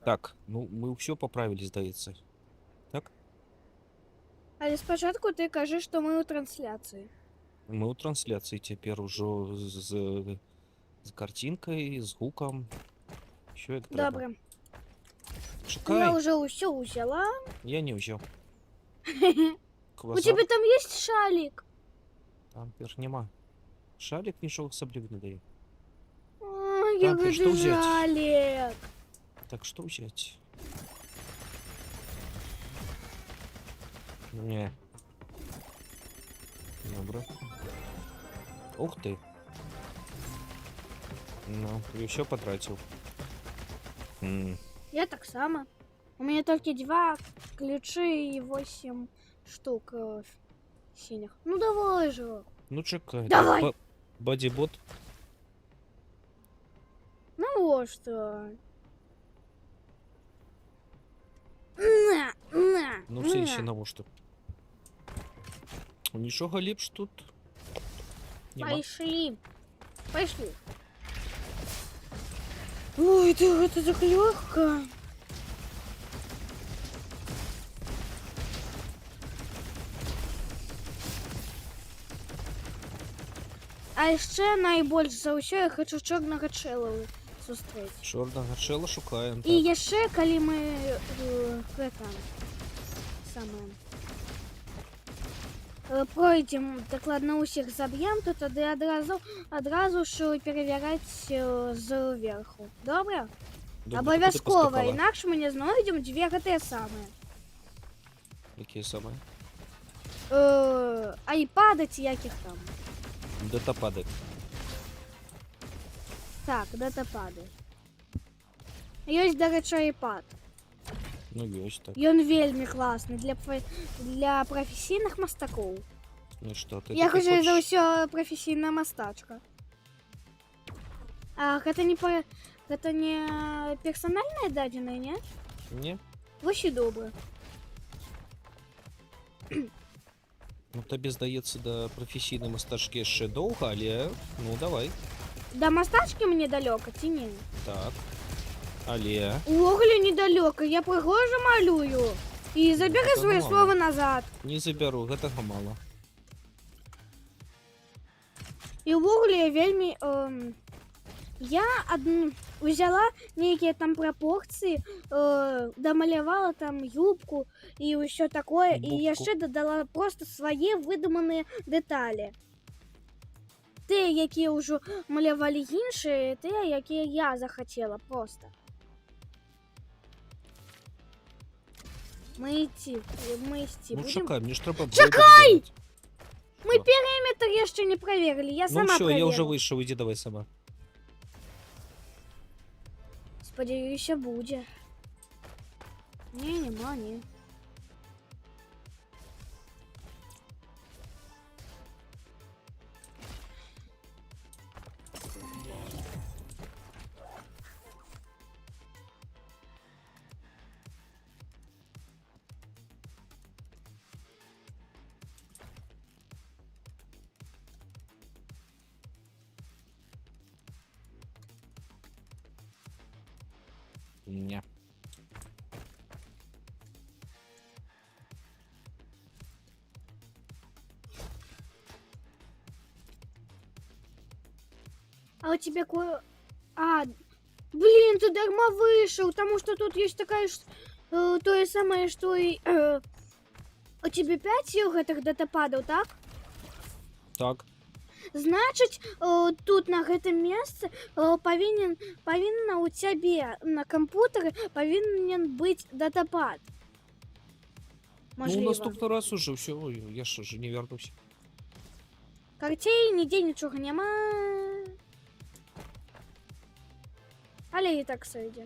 Так, ну мы все поправили, здаецца. Так? Але спачатку ты кажы, што мы ў трансляцыі. Мы ў трансляцыі цяпер ужо з карцінкай, з гукам. Усё як трэба. Добра. Я Чакай, ўжо ўсё ўзяла. я не ўзяў. У тебе Квазар, там есть шалик? там перш няма. Шалік нічога асабліва не дае. Ой, Так, який і што ти ўзяць? жалік. Так што ўзяць? Не. Добра. Ух ты. Ну, і ўсё патраціў. Я так само. У меня только 2 ключи и 8 штук синих. Ну давай же. Ну чакай. Давай! Бадзібот. Ну вот что. На. Ну в сенсі навошта? Нічога лепш тут няма. Пошли. Пошли. Ой, это так легко. А яшчэ найбольш за ўсё я хочу чорнага чэла сустрэць. Чорнага чэла шукаем. І Так. яшчэ калі мы гэта самае пройдзем дакладна ўсіх заб'ем, то тады адразу ж перавяраць зверху. Добра? Добра, Абавязкова, куды паскакала? інакш мы не знойдзем 2 гэтыя самыя. Якія самыя? Айпады ці якіх там. Датапады. Так, датапады. Ёсць, дарэчы, айпад. Ну ёсць так. Ён вельмі класны для прафесійных мастакоў. Ну што, ты Я такі хутчэй за хочаш? ўсё прафесійная мастачка. А гэта не персанальныя дадзеныя, не? Не? Вось і добра. Ну табе здаецца, да прафесійнай мастачкі яшчэ доўга, але ну давай. Да мастачкі мне далёка ці не? Так. Але Увогуле недалёка, я прыгожа малюю. І забяры Гэтага свае мала. словы назад. не забяру, гэтага мала. І ўвогуле я вельмі я узяла нейкія там прапорцыі, дамалявала там юбку і ўсё такое, і Юбку. яшчэ дадала просто свае выдуманыя дэталі. Тыя, якія ўжо малявалі іншыя, тыя, якія я захацела просто. Мы ісці Ну будзем? чакай, мне ж трэба. Чакай! забіраць. Мы перыметр яшчэ не праверылі, я Ну сама ўсё, я ўжо праверыла. выйшаў, ідзі давай сама. Спадзяюся, будзе. Не, нема, не. Не. А у тебя блин, ты дарма вышел, потому что тут есть такая то же самое, что и у тебя 5 гэтых датападаў, так? Так. Значыць, тут на гэтым месцы павінна у цябе на кампутары павінен быць датапад. Ну наступны раз уже ўсё, я ж уже не вярнуся. Карцей нідзе нічога няма. Але і так сойдзе.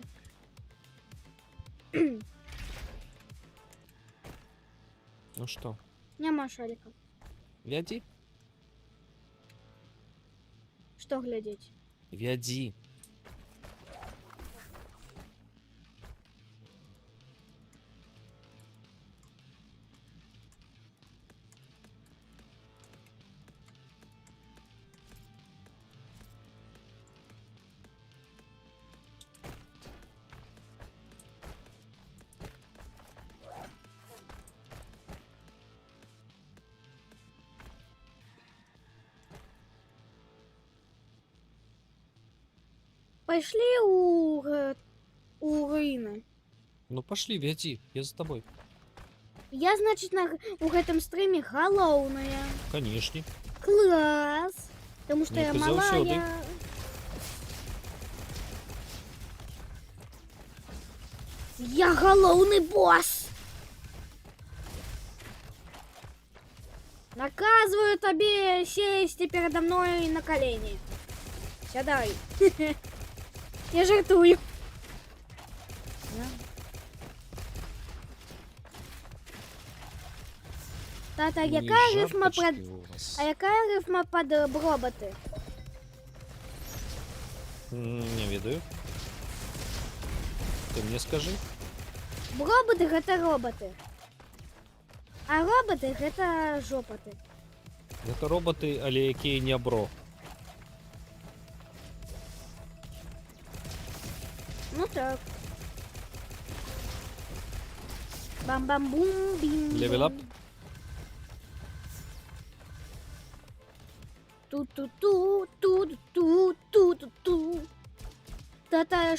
Ну што, Няма шарика. вядзі? Што глядзець? Вядзі. Пошли у руины. Ну пошли, веди, я за тобой. Я, значит, у этом стриме головная. Конечно. Класс. Потому что я Ніхто завсёди. малая. Я головный босс. Наказываю тебе сесть передо мной на колени. Сядай. Я жартую. Тата, Ні, яка рифма жарточки под... у вас. А яка рифма под роботи? Не ведаю. Ты мне скажи. Роботи гэта роботи. А роботи гэта жопати. Это роботы, але якія не бро. Ну так. Бам-бам-бум-бім. Level up? Ту-ту-ту, ту-ту-ту-ту-ту. Та-та,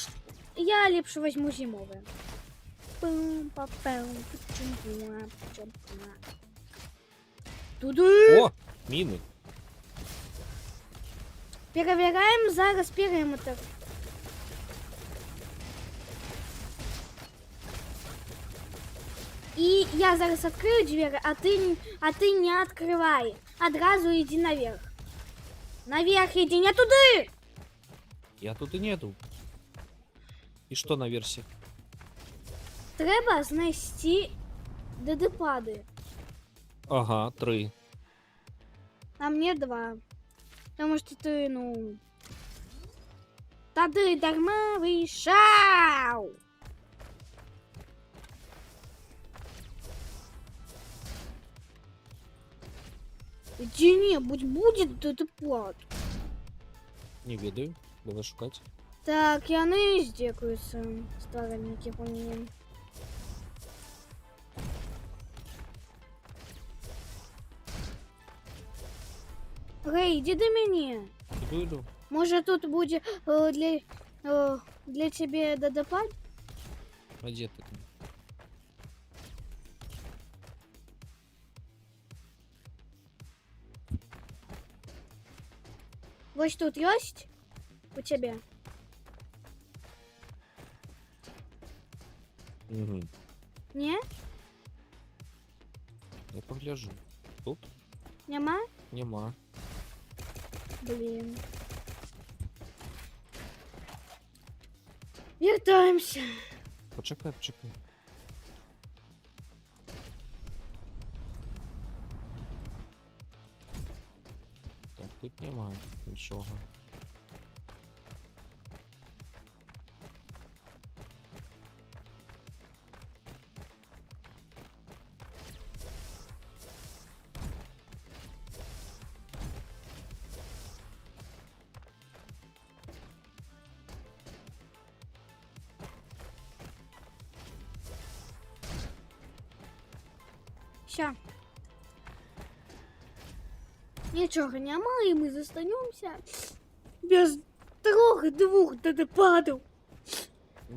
я ліпше возьму зимове. Туди. О, мины. Перевіряємо зараз периметр. І я зараз відкрию двері, а ти не відкривай. Одразу йди наверх. Наверх иди, не туди! Я тут и нету. И что на версии? Треба знайти дедипади. Ага, 3. А мне 2. Потому что ты, ну... Тады дарма вышел! Иди не, будет дедипад. Не ведаю. Давай шукать. Так, яны здекаюцца, стваральнікі памінем. Гэй, иди до мяне. Иду. Может, тут будет для тебе дедипад? А где ты? Вот тут есть у тебя? Угу. Не? Я погляжу. Тут Нема? нема. Блин. Вертаемся. Почекай, почекай. Так, тут нема нічого. Ща. Нічого нема, і ми застанемся без двух дедипадів.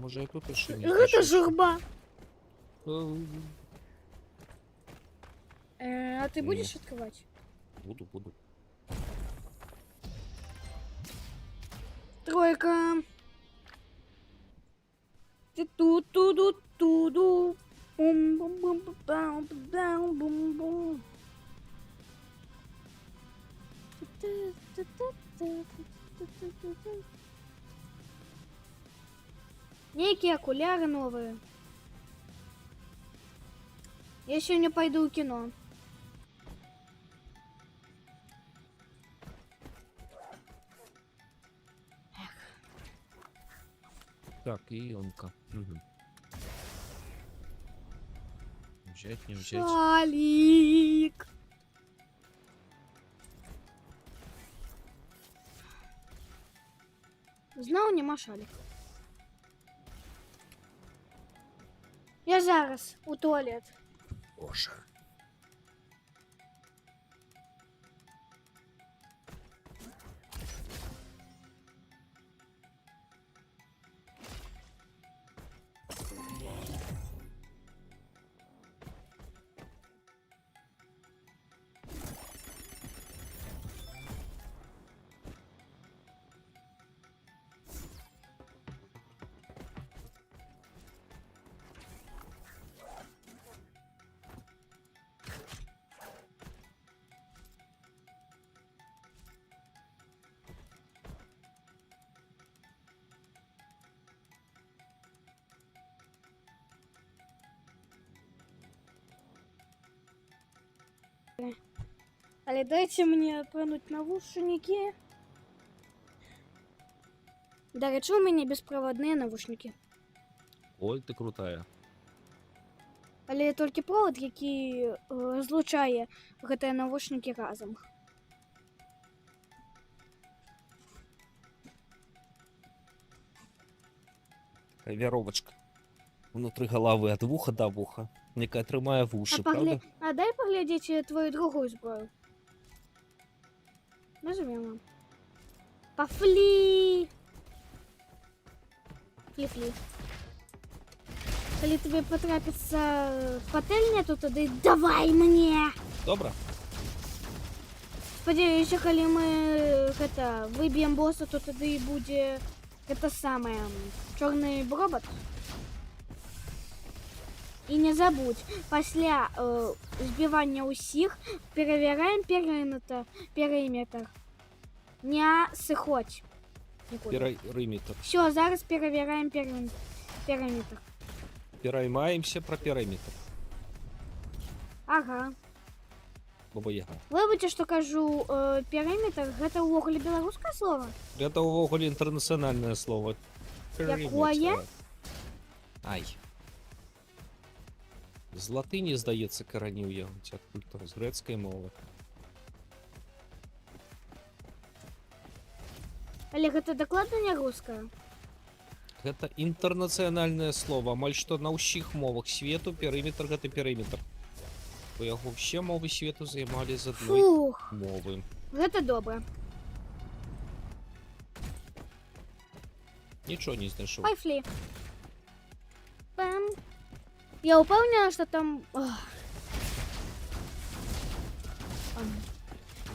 Може я тут ще не Это журба. знайшов? А ты Не. будешь открывать? Буду. Тройка. Ту-ту-ду-ту-ду. Бум-бум-бум-бум-бум-бум-бум. Некие окуляры новые. Я сегодня пойду в кино. Так, и онка. Угу. Взять, не взять. Шалик. Знал, нема шалик. Я зараз у туалет. Боже. Але дайте мне отвернуть наушники. До речі, у меня беспроводные наушники. Ой, ты крутая. Але тільки провод, який злучає гэтыя навушники разом. Веровочка. Внутри головы от вуха до вуха. Некая трымае вушы, правда? А дай поглядеть твою другую зброю. Нажмем. Пофли! Фли-фли. Коли тебе потрапится пательня, то тады давай мне! Добра. Спадзяюся, калі мы гэта выб'ем босса, то тады будзе гэта самае чорны робот. І не забудь, пасля збівання ўсіх перавяраем перыметр. Не сыходь. Перыметр. Все, зараз перавяраем перыметр. Пераймаемся про перыметр. Ага. Баба Яга. Выбачце, што кажу, перыметр гэта ўвогуле беларускае слова. Это увогуле інтэрнацыянальнае слово. Якое? Ай. З латыні, здаецца, караніў я культура, з грэцкай мовы. Але гэта дакладна не рускае. Гэта інтэрнацыянальнае слово. Амаль што на ўсіх мовах свету перыметр гэта перыметр. Бо яго ўсе мовы свету займалі з адной Фух, мовы. гэта добра. Нічого не знайшоў. Пайфлі. Пам. Я упэўнена, што там...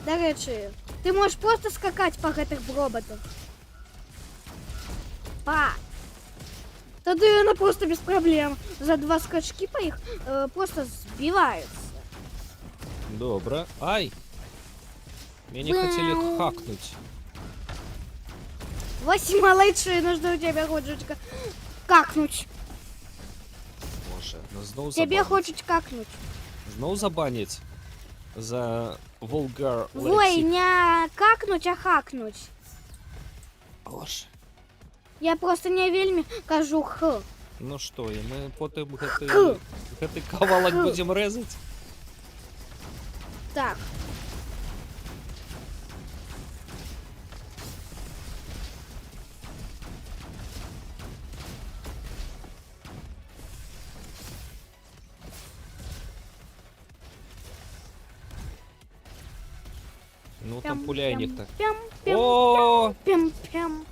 До рэчы, ты можаш просто скакаць па гэтых роботах. Па! Тады яна просто без праблем. За 2 скачки па іх просто збіваюцца. Добра. Ай! Мяне хацелі хакнуць. Вось малайчына, што ў цябе хочуць какнуць. Боже, ну зноў Цябе забаняць. хочуць какнуть. Зноў забаняць за vulgar Ой, лексик. не какнуть, а хакнуть. Боже. Я просто не вельмі кажу х. Ну што, і мы потым Х. гэты кавалак Х. будзем рэзаць? Так. Ну там пуляй нехта. Пям, пям, О! пям, пям.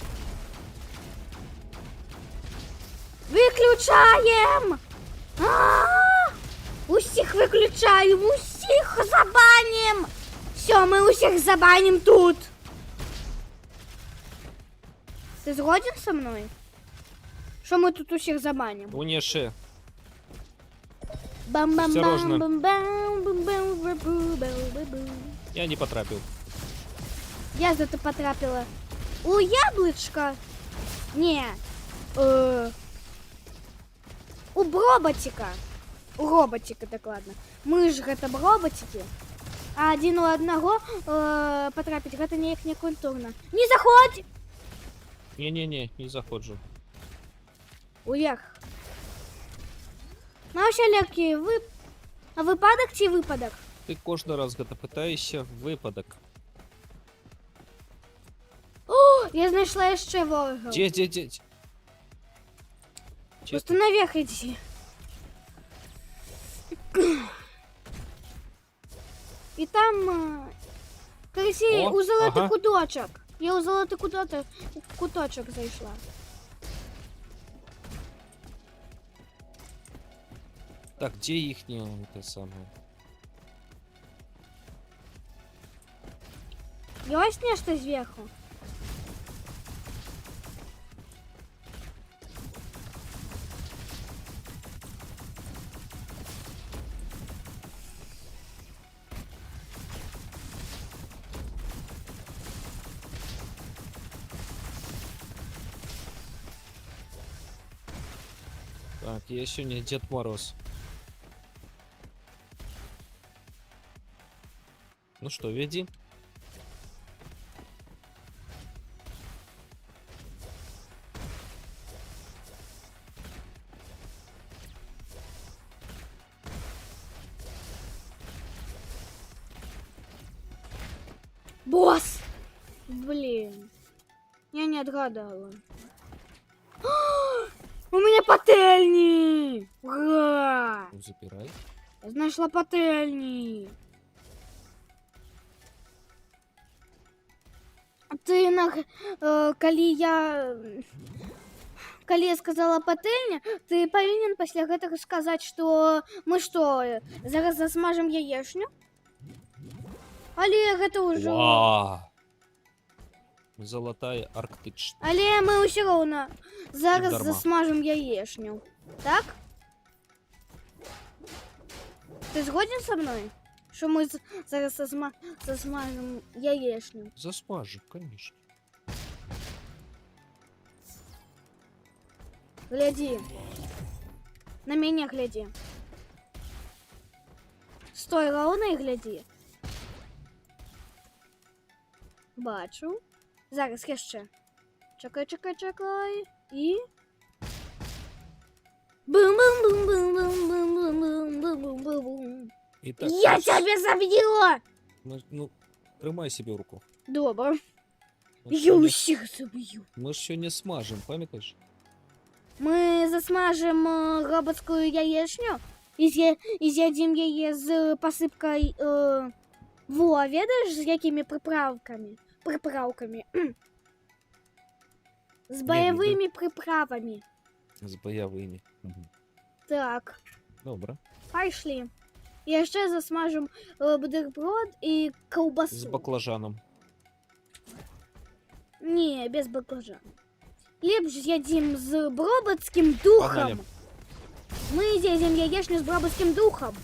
Выключаем! Усіх выключаем, усіх забаним! Все, мы усіх забаним тут. Ты згоден со мной? Що ми тут усіх забаним? Унеши. Бам-бам-бам, Осторожно. бам-бам, бам-бам, бам-бам. Я не потрапил. Я зато потрапила. У яблочка? Не. У роботика. У роботика, так ладно. Мы ж гэта роботики. А один у одного потрапить гэта неяк не культурно. Не заходь! Не-не-не, не заходжу. Уверх. Ну, усялякі выпадак ці выпадак? Ты кожны раз гэта пытаешся выпадак. О, я знайшла яшчэ ворогаў. Дзе? Просто наверх иди. И там Карасей О, у золотый ага. куточок. Я у золотый куточок зайшла. Так, дзе іхняе это самае? Ёсць нешта зверху? Так, я сёння Дед Мороз. Ну что, веди. Босс! Блин. Я не отгадала. У меня пательни! Ура! Ну, запирай. Я знайшла пательні. Ти калі я сказала пательня, ты павінен пасля гэтага сказаць, што мы што, зараз засмажам яешню? Але гэта ўжо... Вау! Золотая арктычная. Але мы ўсё роўна зараз дарма. засмажам яешню. Так? Ты згоден со мной? Що ми зараз засмажем яєчню? Засмажу, конечно. Гляди. На меня гляди. Стой ровно і гляди. Бачу. Зараз яще. Чекай, чекай, чекай. І... Бум-бум-бум-бум-бум-бум-бум-бум-бум-бум. Итак, Я тебе заб'ю! ну, тримай себе в руку. Добре. Мы ж Я сёння- усіх заб'ю. Мы ж сегодня смажем, памятаешь? Ми засмажем роботську яєчню і з'їдім її з посипкою во, ведаєш, з якими приправками? Приправками. З бойовими приправами. С боевыми. Мгм. Так, Добре. пішли. І ще засмажем бутерброд і С ковбасу. баклажаном. Ні, без баклажану. Лепш з'їдім з броботським духом. Погнали. Ми з'їдім яєчню з броботським духом.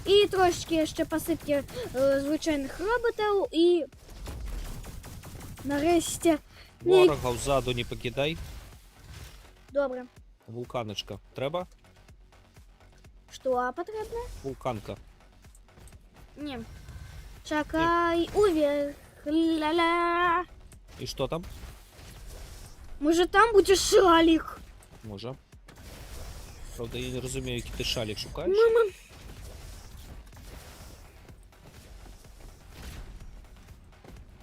І трошечки ще посипки звичайних роботів і нарешті... Ні. Ворога взаду не покидай. Добре. Вулканочка. Треба? Що потрібно? Вулканка. Ні. Чекай, уверх. Ля-ля. И что там? Може там буде шалік? Може. Правда, я не розумію, який ти шалік шукаєш. Мама.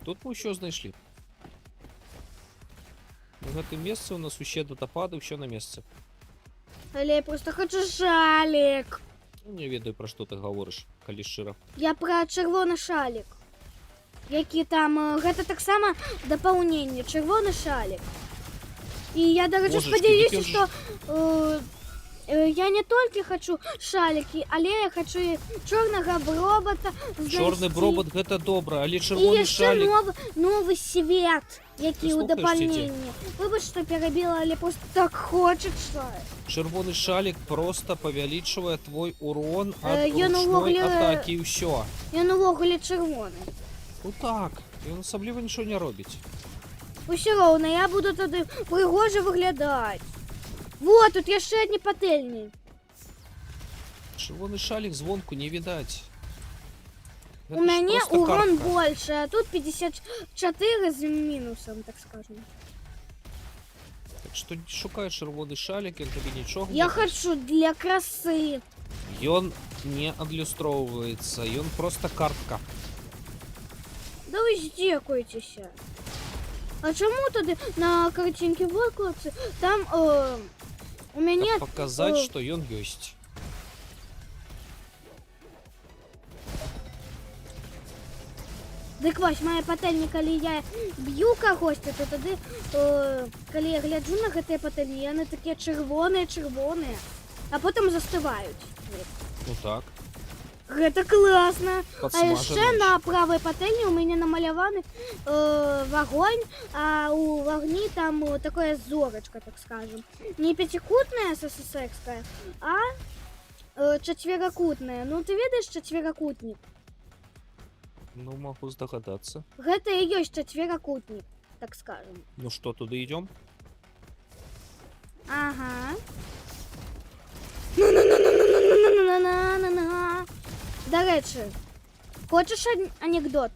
Тут мы еще знайшли. На этом месте у нас уще датапады, все на месте. Але я просто хочу шалік. Ну, не ведаю, про що ти говориш, калі шчыра. Я про червоний шалік. Які там, гэта таксама дапаўненне, чырвоны шалік. І я, дарэчы, Божечки, спадзяюся, дык ён што я не толькі хочу шалікі, але я хочу і чорнага робота знайсці. Чорны робот гэта добра, але І чырвоны яшчэ шалік. новы свет, які Ты ў слухаеш, дапальненні. Выбач, што перабіла, але просто так хочацца. Чырвоны шалік просто павялічвае твой урон ад Ён ручной увогуле- атакі і ўсё. Ён увогуле чырвоны. Ну так, ён асабліва нічого не робіць. Усё роўна, я буду тады прыгожа выглядаць. Вот, тут яшчэ адні патэльні. Чырвоны шалік звонку не відаць. У Гэта ж мяне просто урон картка. больше, а тут 54 з мінусом, так скажем. Так што шукай чырвоны шалік, ён табе нічога Я не даст. хочу для красы. Ён не адлюстроўваецца, ён просто картка. Да вы здзекуецеся. А чаму тады на карцінкі выкладцы там у мяне Каб паказаць, э, што ён ёсць. дык вось мая патэльня, калі я б'ю кагосьці, то тады калі я гляджу на гэтыя патэльні, яны такія чырвоныя, а потым застываюць. Ну так, Гэта класна. А яшчэ падсмажаны. на правай патэльні ў мяне намаляваны вагонь, а ў вагні там такая зорачка, так скажем. Не пяцікутная СССРская, а чацверакутная. Ну ты ведаеш чацверакутнік? Ну, магу здагадацца. Гэта і ёсць чацверакутнік, так скажем. Ну што, туды ідём? Ага. На-на-на-на-на-на-на-на-на-на-на. Дарэчы, Хочешь анекдот?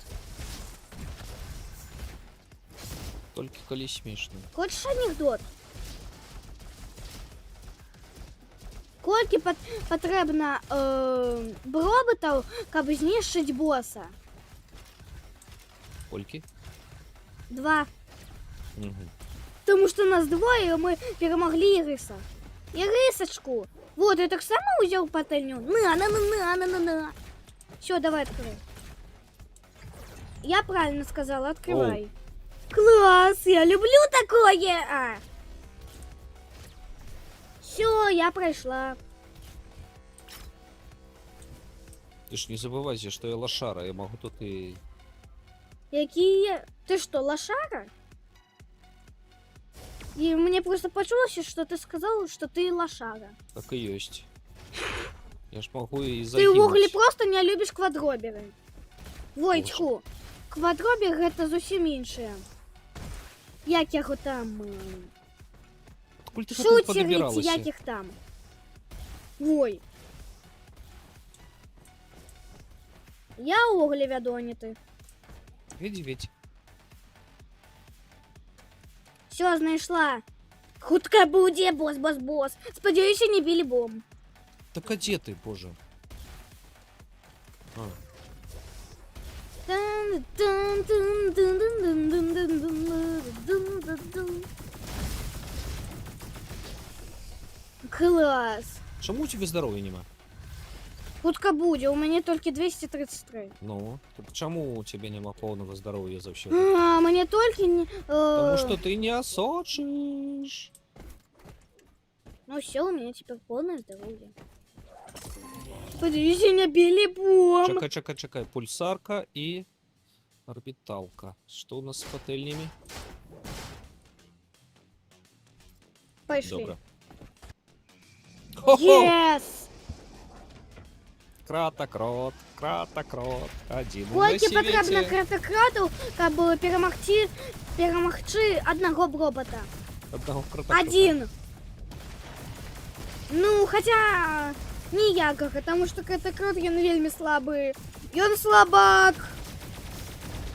Толькі калі смешна. Хочешь анекдот? Колькі патрэбна роботаў, каб знішчыць боса? Колькі? 2. Угу. Потому что нас двое, мы перемогли Ириса. Ирисочку. Вот, я так само взял пательню. На. Все, давай открой. Я правильно сказала, открывай. Класс, я люблю такое. Все, я прошла. Ты ж не забывайся, что я лошара, я могу тут и... Какие? Ты что, лошара? И мне просто почулось, что ты сказал, что ты лошара. Так и есть. Я ж могу и Ты загинуть. увогуле просто не любишь квадроберы. Ой, Боже. тьху. Квадробер гэта зусім іншае. Як яго там? Откуль ты тут Шуцеры ці подобиралась? як їх там? Ой. Я увогуле вяду, а не ты. Ведь. Все, знайшла. Хутка будзе, бос. Спадзяюся, не білі бом. Так а где ты, боже? А, Клас. чому у тебе здоровья нема? Хутка будзе, у мяне толькі 233. Ну, так чему у тебя нема полного здоровья за все? А, мне толькі не... Потому что ты не осочишь. Ну все, у меня теперь полное здоровье. Подивися на білі бом. Чекай. Пульсарка и орбиталка. Что у нас с пательнями? Пошли. Добро. Хо-хо! Yes! Кратокрот. Один Колькі на патрэбна свете. кратакратаў, каб перамагчы аднаго робота? Одного кратокрота. Один. Ну, хотя ніякага, потому что кратакрат ён вельмі слабы. Ён слабак.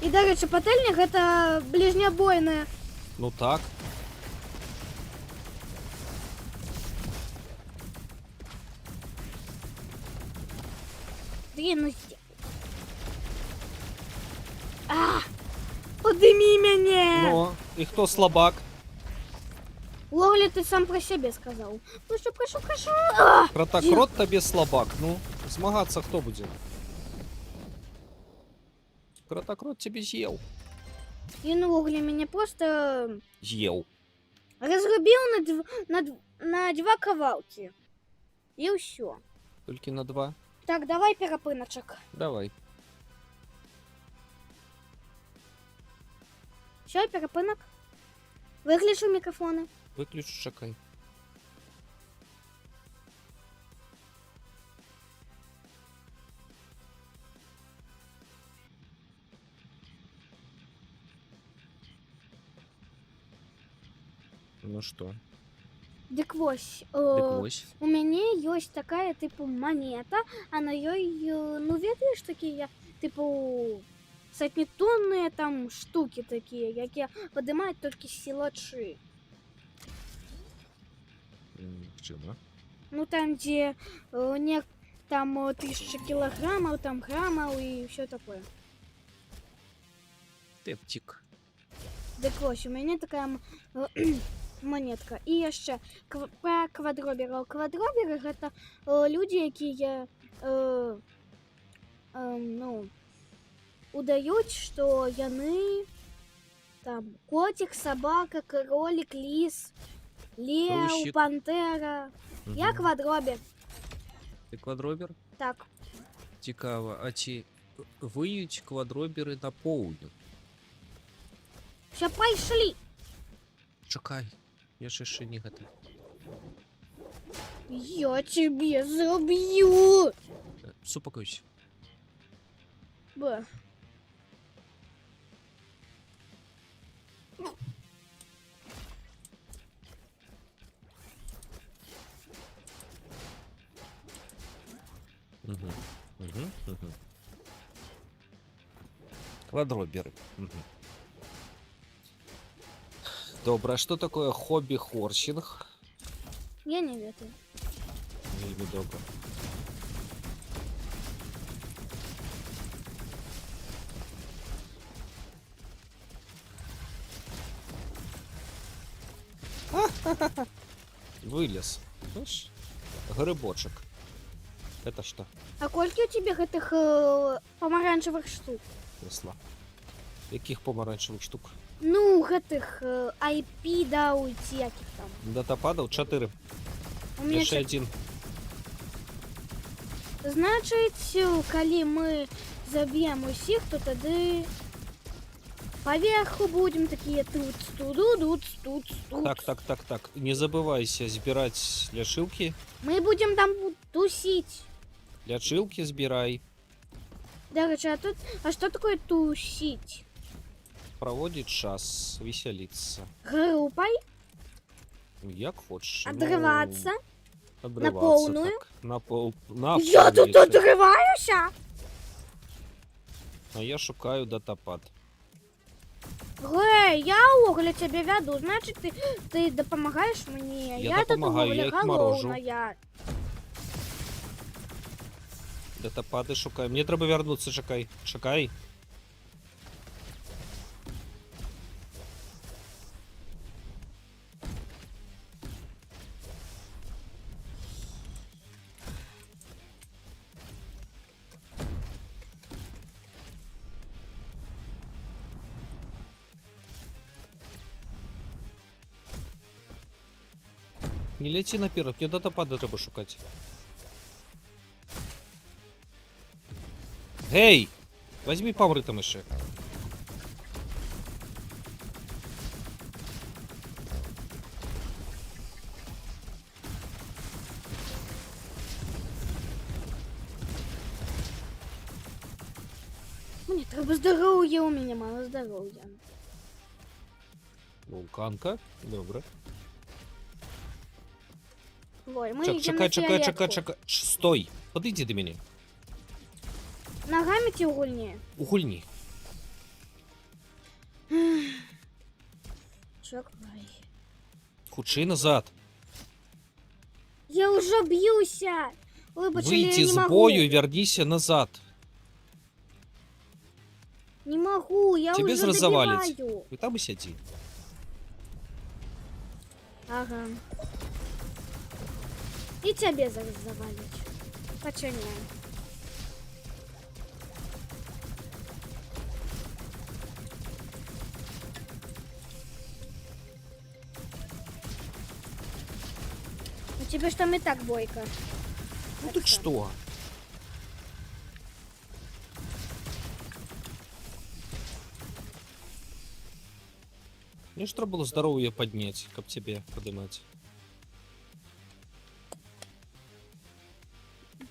І, дарэчы, патэльня гэта бліжнябойная. Ну так. Блин, ну... Подымі мяне! Но. И кто слабак? Логли, ты сам про себе сказал. Прошу. Кратокрот тебе слабак. Ну, змагаться кто будет? Кратокрот тебе съел. И ну, Логли меня просто Съел. разрубил на 2 кавалки. И все. Только на 2. Так, давай перапыночек. Давай. Все, перапынок. Выключу микрофоны. Выключи, чекай. Ну что? Дык вось, Дык вось. у мяне ёсць такая типу монета, а на ёй, ну ведаеш, такія типу сотнетонныя там штуки такія, якія падымаюць толькі сілачы. Чего? Ну там, дзе не там 1000 кілаграмаў, там грамаў і все такое. Тептик. Дык вось, у мяне такая монетка. І яшчэ пра квадробераў. Квадроберы гэта людзі, якія ну удаюць, што яны там коцік, сабака, кролік, ліс, леў, Русик. пантэра. Я квадробер. Ты квадробер? Так. Цікаво, а ці виють квадробери на поўдню? Все, пайшлі. Чакай, я ж яшчэ не гэта. Я тебе заб'ю. Супакойся. Б. Квадроберы. Мгм. Добре, а что такое хобби-хорсинг? Я не ведаю. Вельми добре. Вылез. Слышь? Грибочек. Это что? А колькі у тебе гэтых помаранчевых штук? Несла. Яких помаранчевых штук? Ну, гэтых IP, да, уйти, яких там. Датападов 4. У меня Яшчэ один. Значить, калі мы заб'ем усіх, то тады паверху будем такие тут, тут. Так. Не забывайся збирать ляшилки. Мы будем там тусить. Ляшилки збирай. Дарэчы, а что такое тусить? Проводить час, веселиться. Группой? Як хочеш. Отрываться? Ну, На полную? Так. На Я тут повністю. отрываюся? А я шукаю датапад. Гей, я оголя тебе веду, значит, ты допомагаешь мне. Я допомагаю, тут я їх морожу. головная. Датапади шукаю. Мені треба вернутися, чекай. Чекай. Не лети наперед, мне датапады треба шукати. Гей! Возьми помри там ще. Мне треба здоров'я, у меня мало здоров'я. Вулканка. Добре. Ой, мы Чек, идем на чекай. фиолетку. Стой. Подойди до мене. Ногами тебе угольнее. Угульні. Чекай. Худший назад. Я уже бьюся. Вибач, але я Выйти не с могу. бою и вернися назад. Не могу, я Тебе уже зараз завалять. добиваю. И там и сиди. Ага. И тебе зараз завалить. Починяем. У тебя ж там и так бойко. Ну так что? Мне ж треба было здоровье поднять, как тебе поднимать.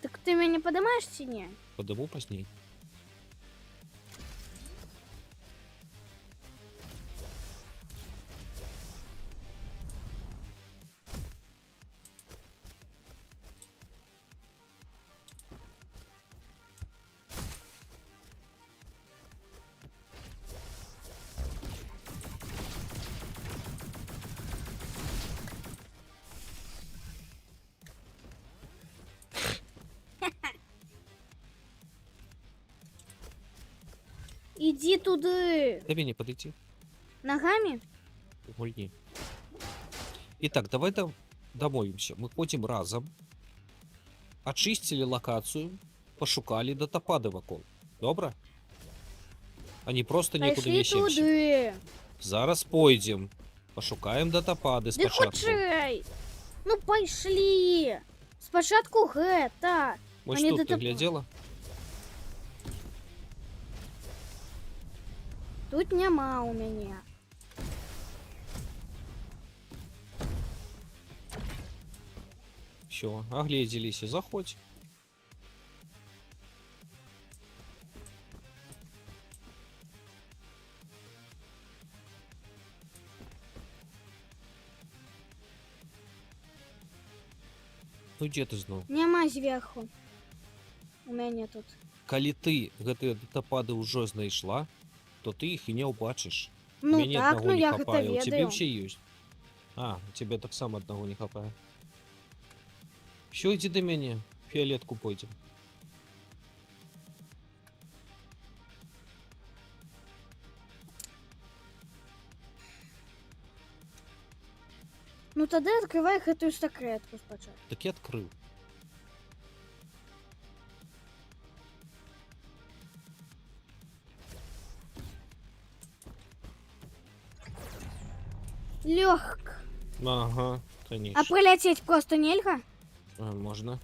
Так ты меня поднимаешь ці Подыму поздней. Иди туди. Дай мне подойти. Ногами? Увольни. Итак, давай домовимся. Мы ходим разом. Очистили локацию. Пошукали датапады вокруг. Добре? А не просто нікуди Пошли несемся. туди. Зараз пойдем. Пошукаем датапады Да спочатку. хочей. Ну пошли. Спочатку гэта. Ось Они тут ты датап- глядела? Тут нема у меня. Все, огляделись и заходь. Ну где ты знал? Нема зверху. У меня тут. Калі ты гэтыя датапады ўжо знайшла, то ты их и не убачишь. Ну Мне так, одного ну не я гэта хапае. У тебе ведаю. вообще есть? А, у тебе так само одного не хапае. Все, иди до меня. Фиолетку пойдем. Ну тады адкрывай гэтую сакрэтку спачатку. Так я открыл. Лёгка. Ага, А конечно. прыляцець проста нельга? Можно.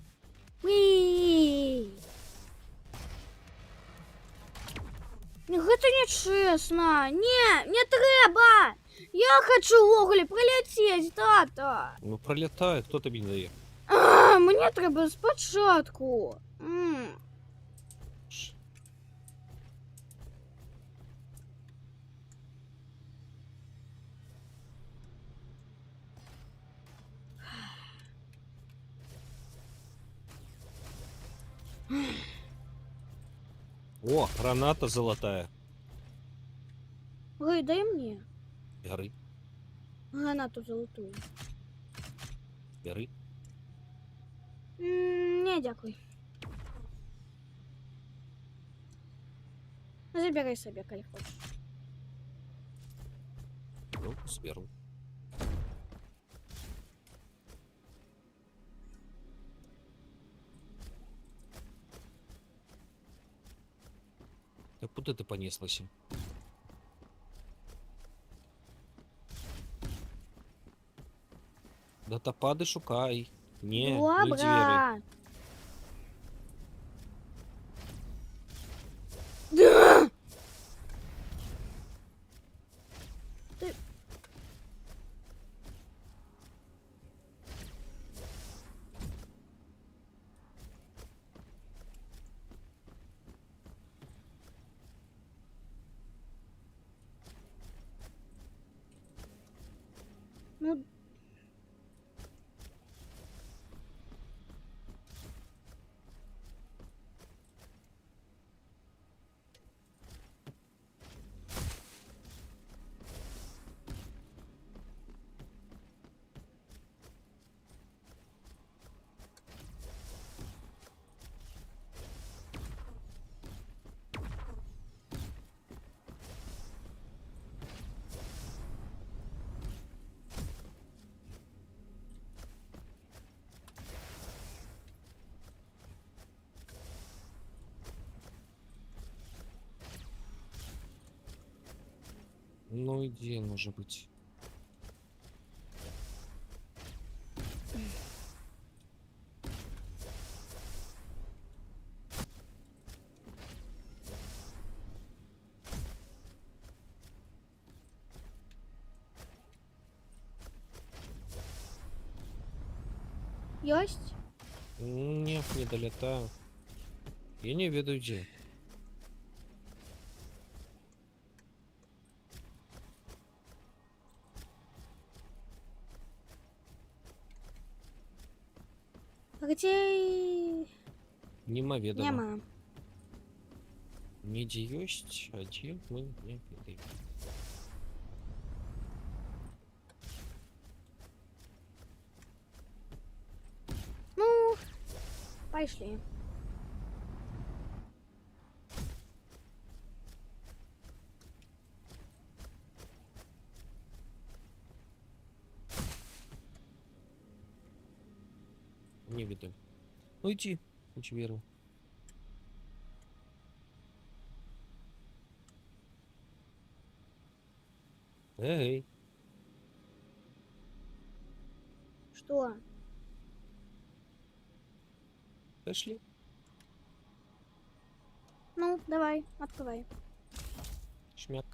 Уі! Гэта нечэсна. Не трэба! Я хачу ўвогуле прыляцець, тата. Ну пролетает, кто тебе не дает? Мне трэба спачатку. Ш- О, граната золотая. Ой, дай мне Бери, гранату золотую. бери. Не, дякуй. Забирай себе, калі хочеш. Ну, сберу. Так куда ты понеслась? Да топады шукай. Не, двері. Добра. Да! Ти... Ну, Ну иди, может быть. ёсць? Нет, не долетаю. Я не ведаю где. Гацей... Немаведомо. Няма. Недзе ёсць, а дзе мы не ведаем. Ну, пайшлі. Не ведаю. Ну иди, будь веру. Эй, Што? пошли. Ну, давай, открывай. Шмяк.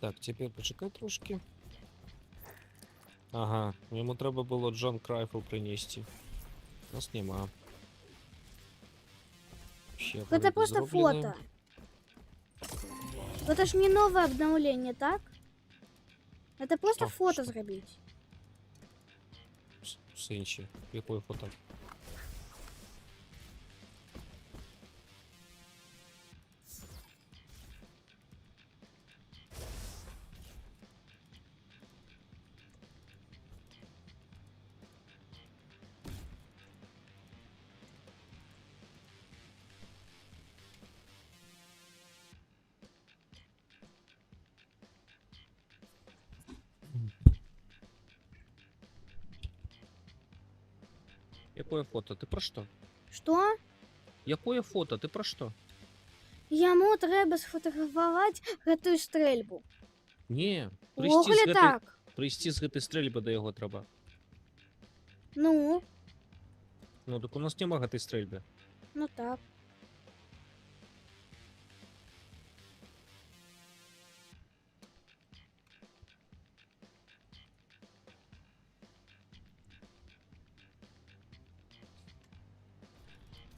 Так, тепер почекай трошки. Ага, йому треба було Джон Крайфл принести. Нас нема. Ще Это вроде просто зроблено. фото. Это ж не новое обновление, так? Это просто Что? фото Что? зробить. В сенсі, якої фото? Якое фото? Ти про що? Що? Якое фото? Ти про що? Йому треба сфотографувати гэтую стрельбу. Ні, Вогуле так. прийсці з гэтай стрельби до його треба. Ну, Ну, так у нас нема гэтай стрельби. ну так.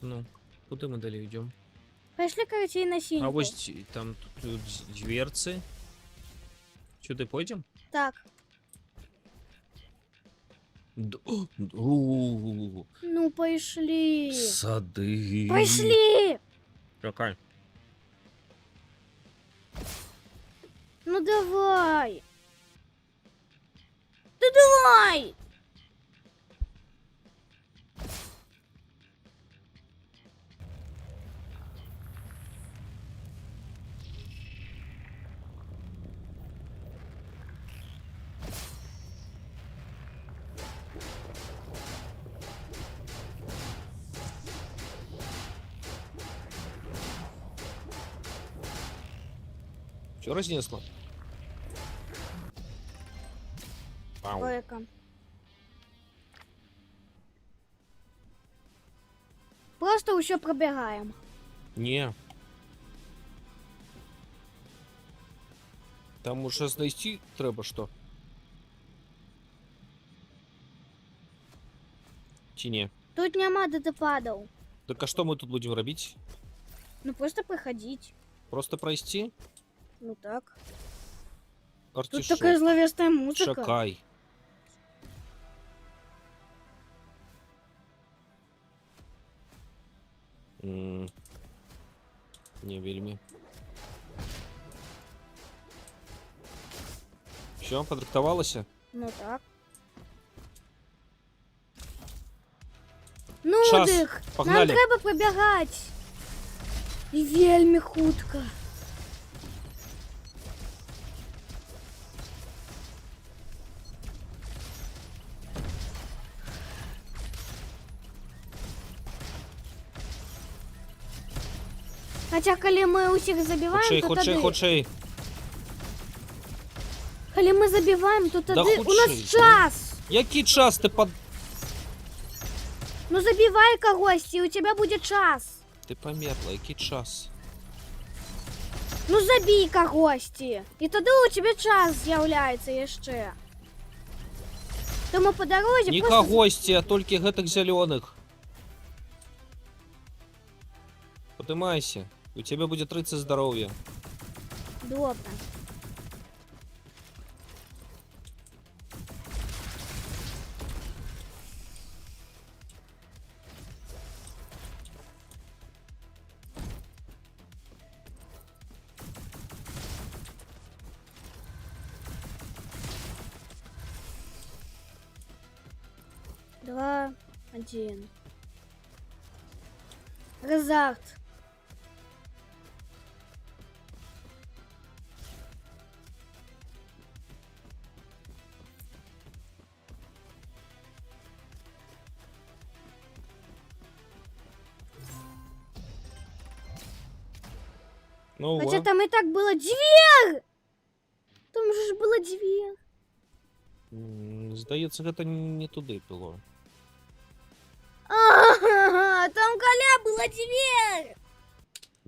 Ну, куди ми далі йдемо? Пошли, короче, на синьку. А ось там тут дверці. Сюди пойдем? Так. Ну, пошли. Сады. Пошли! Чекай. Ну, давай. Да давай! Все разнесло. Ау. Койка. Просто усё пробегаем. Не. Там уже знайти треба що? Чи ні? Тут нема де ти падав. Так а що ми тут будемо робити? Ну, просто проходить. Просто пройти? Ну так. Тут Артишок. такая зловесная музыка. Чекай. Не вельмі. Все, подрихтовалася? Ну так. Ну, Час. дих. Погнали. Нам треба пробігати. І вельми хутко. Хоча, коли ми усіх забиваємо, Худший, то худший, тоді. худший. Коли ми забиваємо, то тоді у худший. нас час. Який час ти под... Ну забивай когось, і у тебе буде час. Ти померла, який час? Ну забій когось. І тоді у тебе час з'являється ще. Тому по дорозі Не просто... гости, а только гэтых зеленых. Поднимайся. У тебя будет рыцарь здоровья. Добре. Два, один. Резарт. Ну Хотя вот. там и так было дверь! Там же ж было дверь. Здається, гэта не туди было. Ага, там коля была дверь!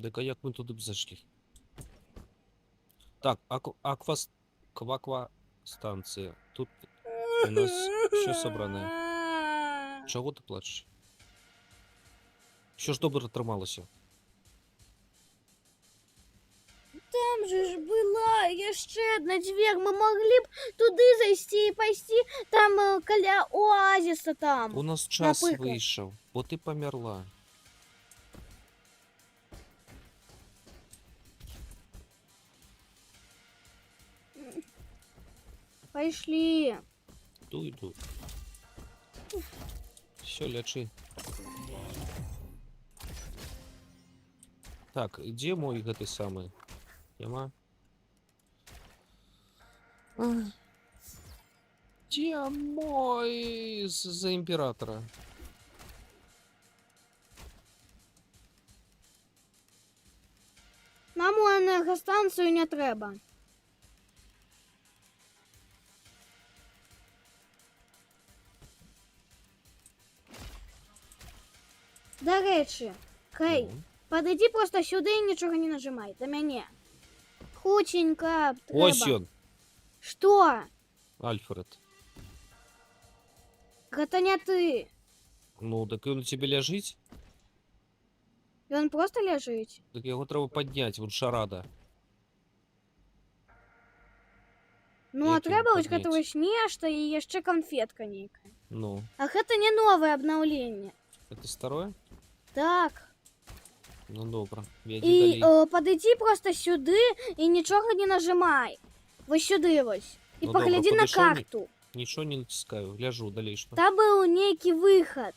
Так а як ми туди б зайшли? Так, кваква станція. Тут у нас що собране? Чого ти плачеш? Що ж добре трималося? Там же ж была ще одна дверь. Мы могли б туди зайти і пойти. Там коля оазиса там. У нас час Наприклад. вийшов, бо ти померла. Пошли. Йду. Все, лячи. Так, где мой гэты самый? Нема? Где мой за императора? Нам у енергостанцію не треба. До речі, Хей, Ну. подойди просто сюди і нічого не нажимай. До мене. Хученько треба. Ось он, Що? Альфред. Це не ти. Ну, так він у тебе лежить, Він просто лежить. так його треба підняти, вон шарада. Ну, Як а його треба ось підняти? готовиш нечто і ще конфетка ніяка. Ну, Ах, це не нове обновлення. это второе? Так. Ну, добре. Я І далі. подойди просто сюди і нічого не нажимай. Ось сюди ось. І Ну, погляди добре, на подійшов, ні- карту. Нічого не натискаю, ляжу, далі що? Там був некий вихід.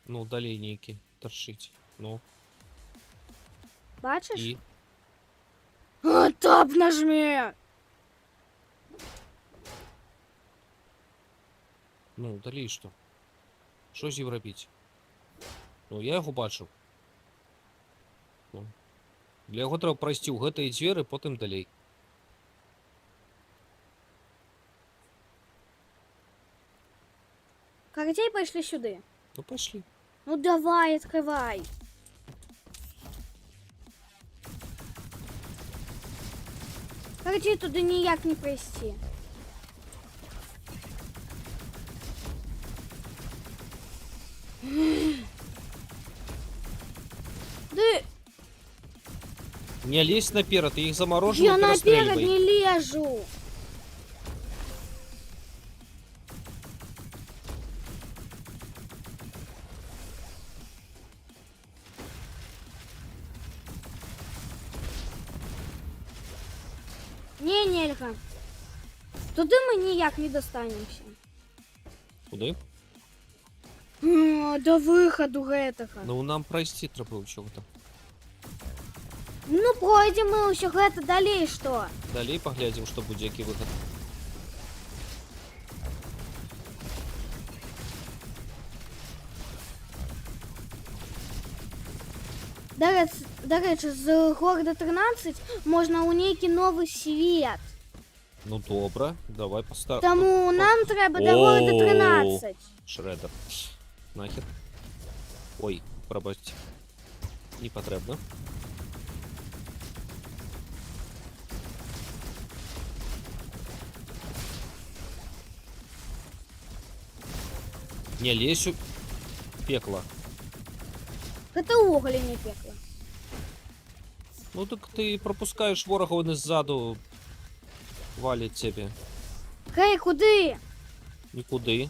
Ну, далі ніякі, торчить. Ну, Бачиш? і? А, тап нажми! Ну, далі що? Що з ним робити? Ну, я його бачив. Ну. Для його треба пройти у гэтай двері, потім далі. Короче, пішли сюди. Ну, пошли. Ну давай, відкривай. Короче, туди ніяк не пройти. Да Не лезь наперед, ты их заморожен я и наперед перестреливай. не лежу. Не, нельга. Туди ми ніяк не достанемося. Куди? До виходу гэтага. Ну, нам пройти треба у чого-то. Ну, пройдем мы усё гэта далей, что? Далі поглядим, що буде, який виход. До речі, з города 13 можна у нейкі новий світ. Ну, добре, давай поставимо. Тому нам треба до города 13. Шредер. Нахер. Ой, пробачте. Не потрібно. Не лезь у пекло. Це уголі не пекло. Ну так ты пропускаешь ворога, он сзаду валит тебе. Хей, куди? Никуды.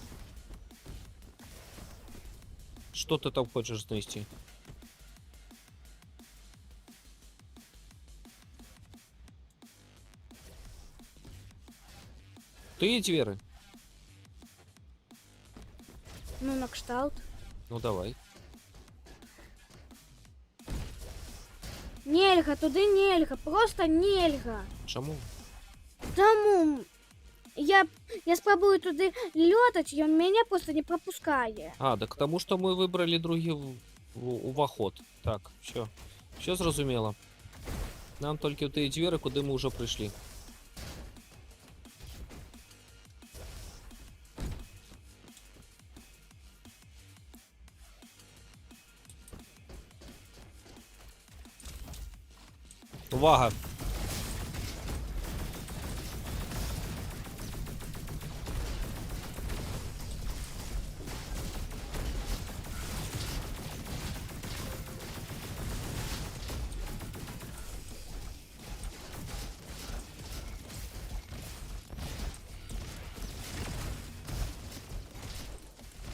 Что ты там хочешь знести? Ты двери? Ну, на кшталт. Ну давай. Нельга, туди нельга, просто нельга. Чому? Тому я спробую туди льотати, і він мене просто не пропускає. А, да к тому, что мы выбрали другий уваход. Так, все. Все зрозуміло. Нам тільки в ті двері, куди ми вже прийшли. Увага!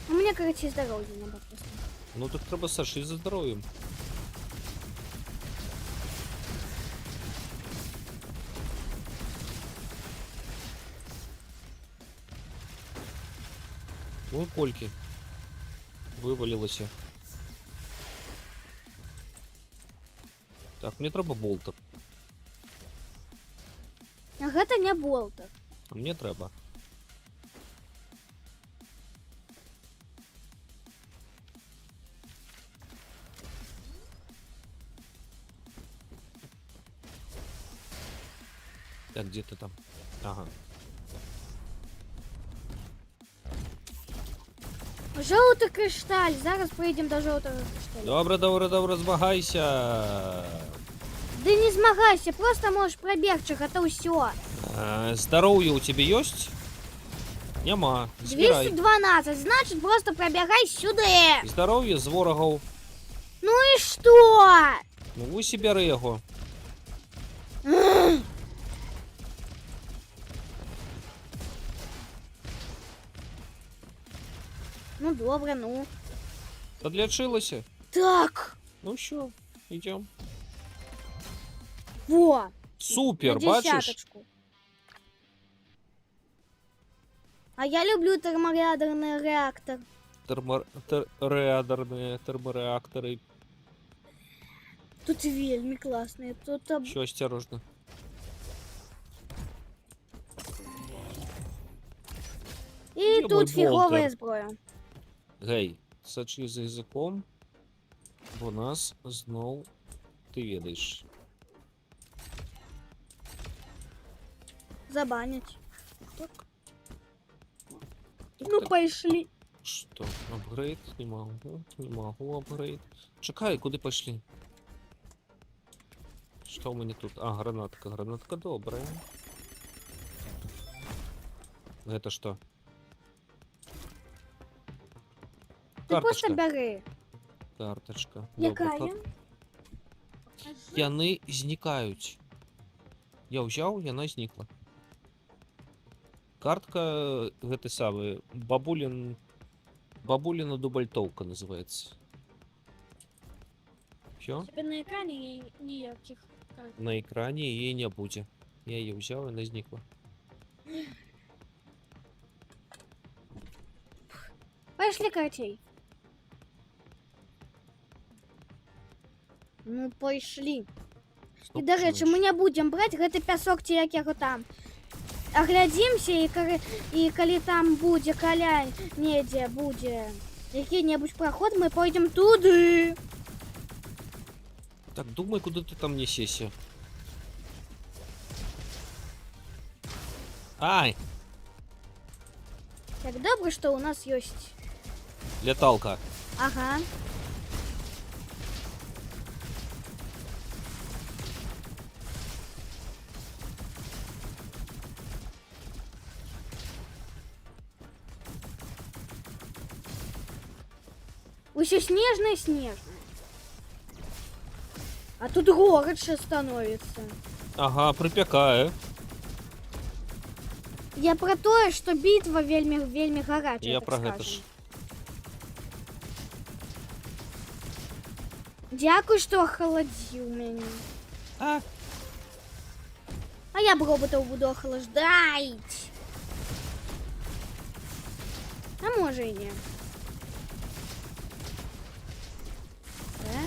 У мене, короче, здоров'я не було просто. Ну так треба Саші за здоров'ям. Ну и польки. Вывалилось. Так, мне треба болтер. А гэта не болтер. А мне треба. Так, где ты там? Ага. Жовтий кришталь. Зараз прийдемо до жовтого кришталю. Добре, змагайся. Да не змагайся, просто можеш пробігти, это все. Здоровье у тебя есть? Нема. Збирай. 212, значить просто пробігай сюди. Здоровье з ворогов. Ну і що? Ну, ось і бери його. Ну добре, ну. Подлечилася? Так. Ну що, йдемо. Во. Супер, на бачиш? десяточку. А я люблю термоядерний реактор. Термореактори. Тут вельми класний. Тут Що, осторожно. і Є тут мой фіговая болтер. зброя. Гей, сачи за язиком, бо нас знов ти ведаєш. Забанять. Так. Ну пошли. Что? Апгрейд? Не могу апгрейд. Чекай, куди пошли? Что у меня тут? А, гранатка. Гранатка добрая. Это что? Ти просто Карточка. бери. Карточка. Якая? Добре, яны зникають. Я взяв, яна зникла. Картка, гэты самы, бабулина дубальтовка называется. Все, Тебе на екрані ніяких карт. на экране її не буде. Я її взяв, вона зникла. Пошли, Катей. Ну, пошли. Стоп, І, до речі, чуєш? ми не будемо брати гэты пясок ці, як його там. Оглядимся, і коли там буде, коля недзе буде який-небудь проход, ми пойдем туди. Так, думай, куди ти там несешся. Ай, Так добре, що у нас є. леталка. Ага. Усё снежное. А тут город ще становится. Ага, припякає. Я про то, что битва вельми гарячая. Я так про гэта скажем. ж. Дякую, що охолодив мене. А, А я б роботов буду охлаждать. А може і ні. Да?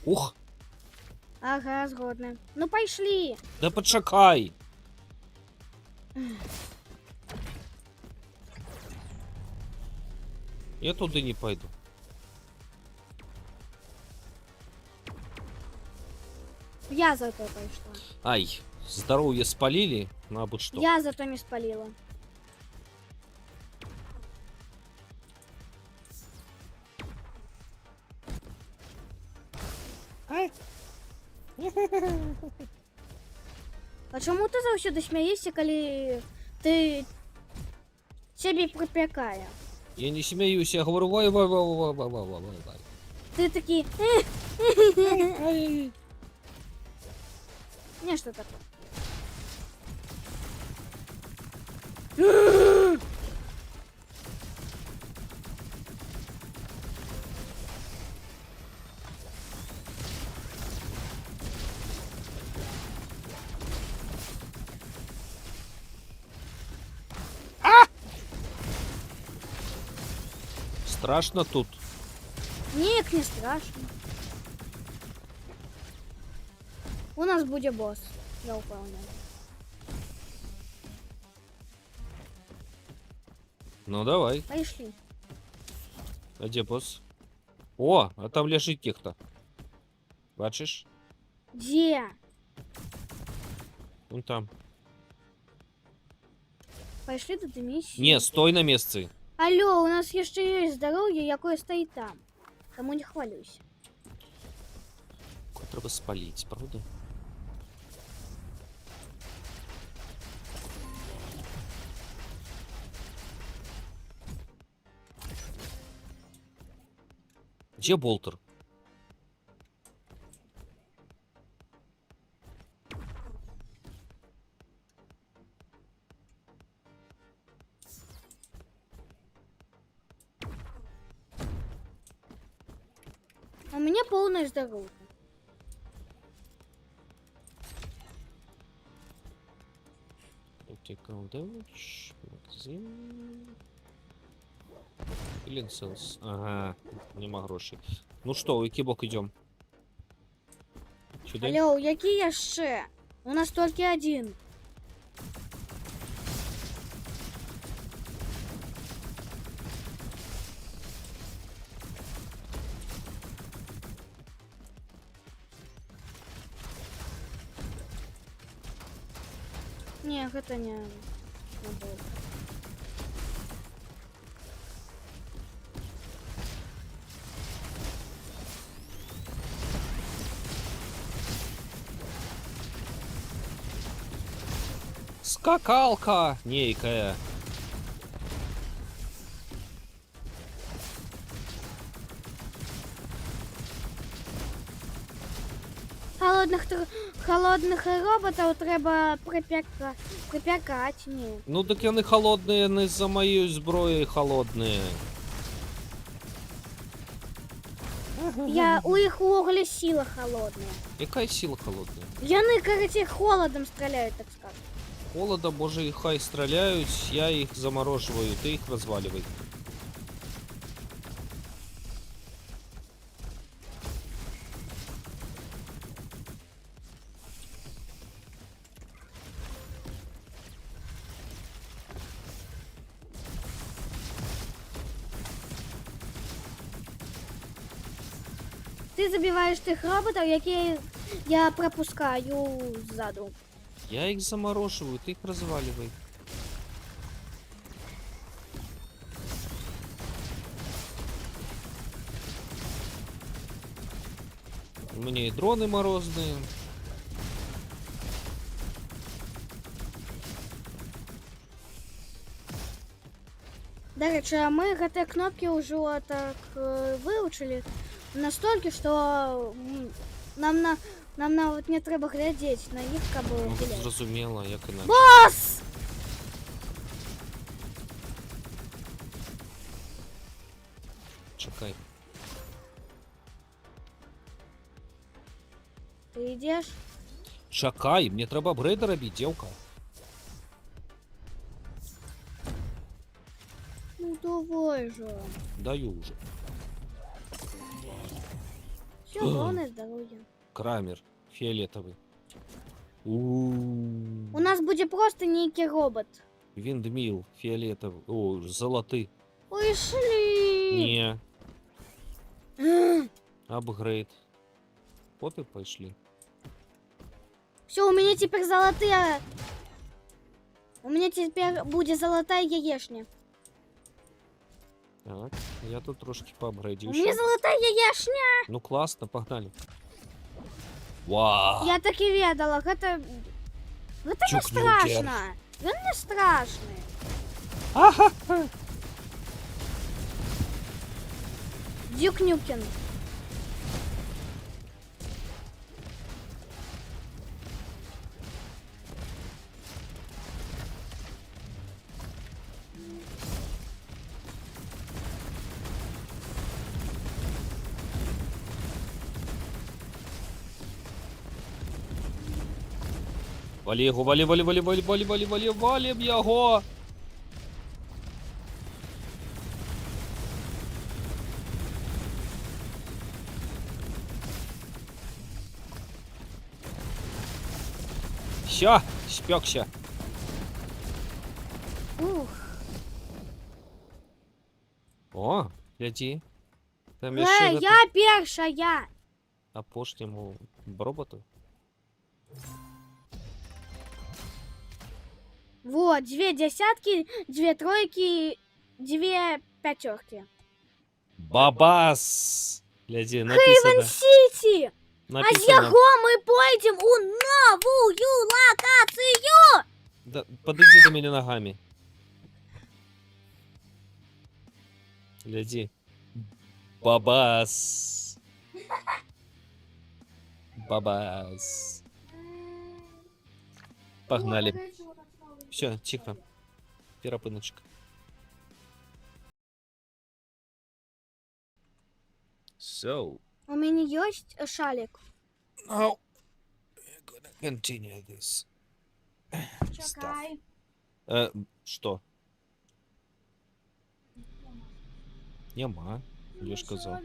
ух, Ага, згодна. Ну пошли. да почекай. Я туди не пойду. Я зато пошла. Ай, здоровье спалили, на абы что. Я зато не спалила. А чому ти заўсёды смяешся, калі ты цябе припякае? Я не смеюсь, я говорю, вай. Ты такі нешта такое. Страшно тут. Ніяк не страшно. У нас буде босс, я впевнена. Ну давай. Пішли. А де босс? О, а там лежить нехто. Бачиш? Де? Вон там. Пішли до місії. Не, стой на місці. Алло, у нас ще є здоров'я, яке стоїть там. Тому не хвалюйся. Треба спалити, правда? Где болтер? У меня полное здоровье. Tactical damage, magazine. Healing cells. Ага, нема грошей. Ну что, у який бок идем? Сюда? Алло, які ще? У нас тільки один. Не, гэта не было. Скакалка некая. Холодних роботів треба припікати. Ні. Ну так вони холодні, не за моєю зброєю холодні. У їх уголі сила холодна. Яка сила холодна? Яны, короче, холодом стреляют, так скажем. Холода, боже, і хай стріляють, я їх заморожую, ти їх розвалюй. Ти забиваєш тих роботів, які я пропускаю ззаду. Я їх заморожую, ти їх розвалюй. У мене і дрони морозні. До речі, а ми ГТ кнопки вже так вивчили настільки, що нам навіть не треба глядіти на їх, аби Ну, гуляти. зрозуміло, як іначе. Бос! Чекай. Ти йдеш? Чекай, мені треба апгрейди робити, дівка. Ну давай же. Даю вже. Все, головне здоров'я. Крамер, фіолетовий. У нас буде просто некий робот. Віндміл, фіолетовий. О, золотий. Пішли! Ні. Апгрейд. От і пішли. Все, у меня теперь золотые... У меня теперь будет золотая яешня. Так, я тут трошки поапгрейдив. У меня золотая яешня! Ну класно, погнали. Вау! Я так и ведала, это... Это не Чук страшно. Это не страшно. Ага! Дюк Нюкин. Валі його, валім його! Все, спекся. Ух. О, гляди. Там Е, ще я першая. на поштньому роботу. Вот, 2 десятки, 2 тройки, 2 пятерки. Бабас! Гляди, Хейвен написано. Сіті! А з Написано. його ми пойдемо у новую локацію! Да, подойди до меня ногами. Гляди. Бабас. Бабас. Погнали. Все, тихо. Перепыночка. So, У мене є шалик. now we're gonna continue this. Чекай. Что? Нема. Я ж казав.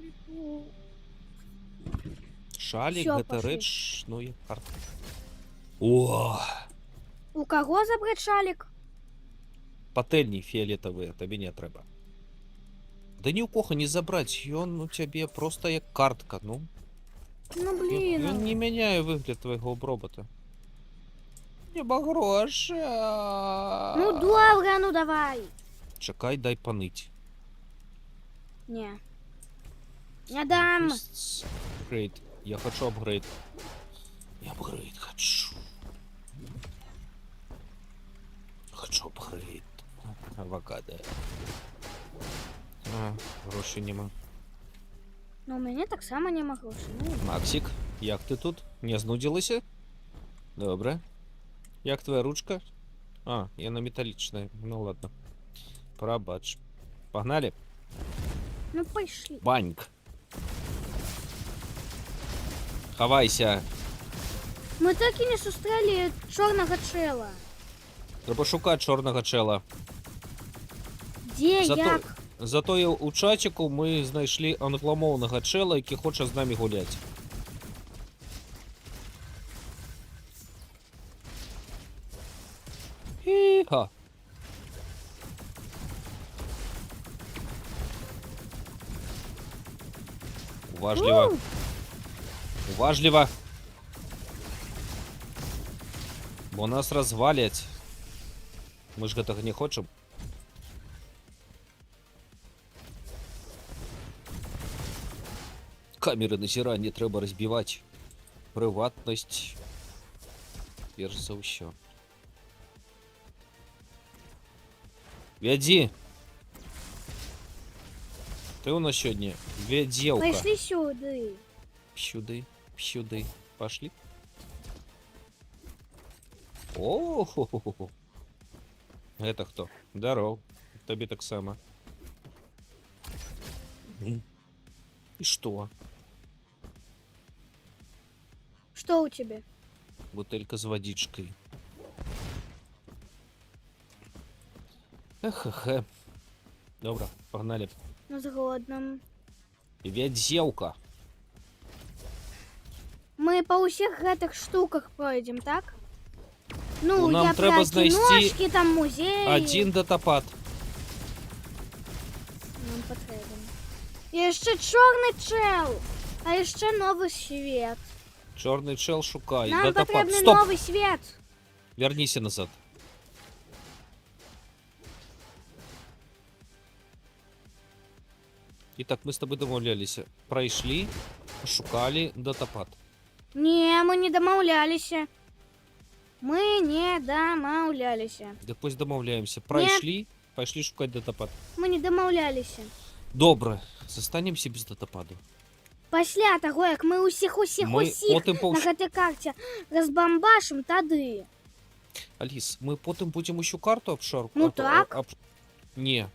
Шалик, Всё, это пошли. редж, ну и карта. О, У кого забрати шалик? пательні фіолетові, тобі не треба. Да ні у кого не забрать, он у тебе просто як картка, ну. Ну Він блін. не міняє вигляд твого робота. Нема грошей. Ну добре, ну давай. Чекай, дай панить. Ні. Не дам. Апгрейд. Я хочу апгрейд. Я апгрейд хочу. Хочу апгрейд. Авокадо. А, грошей нема. Ну у мене так само нема грошей. Ну, Максик, як ти тут? Не знудилася? Добре. Як твоя ручка? А, я на металличной. Ну ладно. Пробач. Погнали? ну пішли. Баньк. Ховайся. Ми так і не зустріли чорного чела. Треба шукати чорного чела. Де, Зато- як? Зато і у чатику ми знайшли англомовного чела, який хоче з нами гуляти. Іха. Уважливо. У, Уважливо. Бо нас розвалять. Ми ж гэтага не хочемо. Камеры назірання трэба разбіваць. Прыватнасць. Перш за ўсё. Вядзі. Ты у нас сёння вядзеўка. Пайшлі сюди. Сюды, сюды. Пошли. О, хо-хо-хо. Это кто? Здоров. Тобі так само. И что? Що у тебе? Бутылька с водичкой. Эх. Добро, погнали. Ну згодом. Вядзеўка. Ми по усіх гэтых штуках пройдем, так? Ну, Ну, нам я треба про знайти кіношки, там музеї. Один датапад. Нам потрібен. І ще чорний чел. А ще новий світ. Чорний чел шукай. Нам Датапад. потрібен Стоп! новий світ. Вернися назад. Итак, мы с тобой домовлялись. Пройшли, пошукали датапад. Ні, ми не домовлялися. Ми не домовлялися. Да пусть домовляемся. Пройшли, пошли шукать датапад. Ми не домовлялися. Добре, застанемся без датападу. Після того, як ми усіх Ми потім на гэтай карті розбамбашим, тады. Аліс, ми потім будемо ще карту обшарку? Ну так. Не.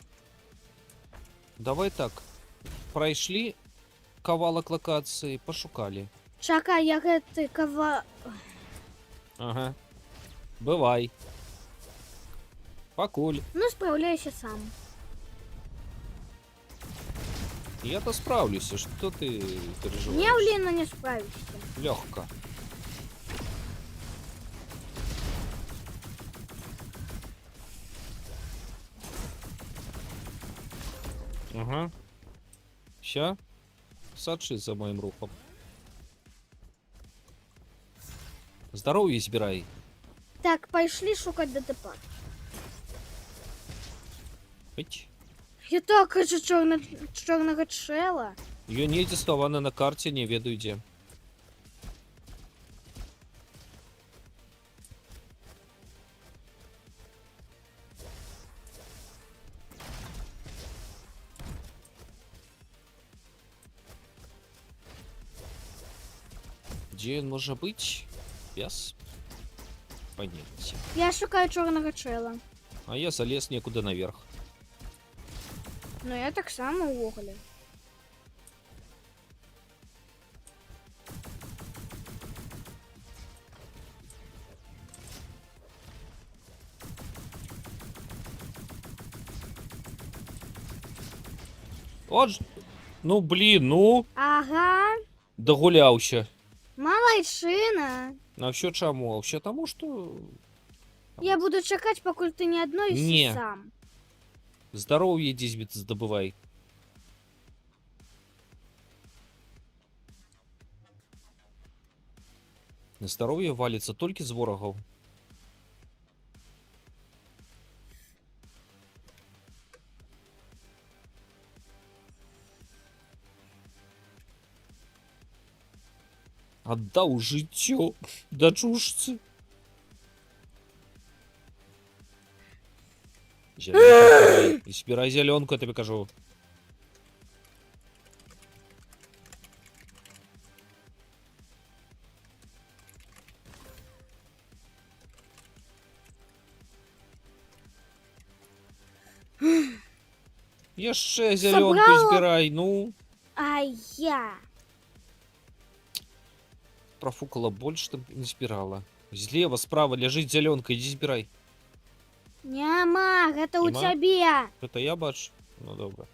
Давай так. Пройшли кавалок локації, пошукали. Чакай, я гэты кава... Ага. Бывай. Покуль. Ну, справляйся сам. Я-то справлюсь, что ты переживаешь? Не, Улина, не справишься. Легко. Ага. Ща. Сачи за моим рухом. Здоровье збирай. Так, пішли шукати ДТП. Ить. Я так хочу чорного чела. Ее недзе схавана на карте, не ведаю дзе. Дзе ён можа быць? Без паняцця. Я шукаю чорного чела. А я залез некуда наверх. Ну я так само увогуле. От ж. Ну блін, ну. Ага, Дагуляўся. малайчына. А все чаму? А все таму, што Я буду чакаць, пакуль ты не аднойся Не. сам. здароўе дзесь здабывай. На здароўе валіцца толькі з ворагаў. Аддаў жыццё дачушцы. Зялёнку збірай зялёнку, я табе кажу. Яшчэ зялёнку Сабрала? збірай, ну. А я. Профукала больш, ты не збірала. Злева, справа ляжыць зялёнка, ідзі збірай. Няма, гэта ў Няма? цябе. Гэта я бачу? Ну добра.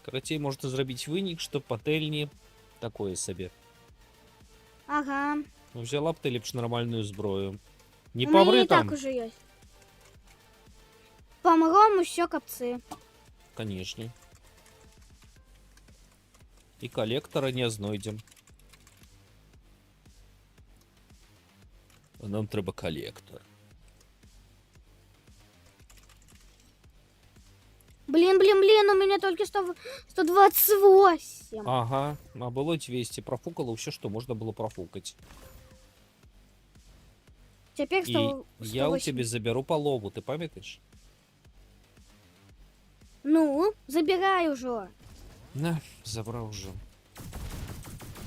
Карацей, можна зрабіць вынік, што патэльні такое сабе. Ага. Ну, взяла б ты лепш нармальную зброю. Не У мяне памры і там. так уже ёсць. Памром усё капцы. Канешне. І калектара не знойдзем. А нам трэба калектар. Блин, у меня только 128. Ага, а было 200. Профукала ўсё, што можна было профукаць. Теперь І 100, я ў 108. цябе забяру палову, ты памятаеш? Ну, забирай уже. На, забраў ужо.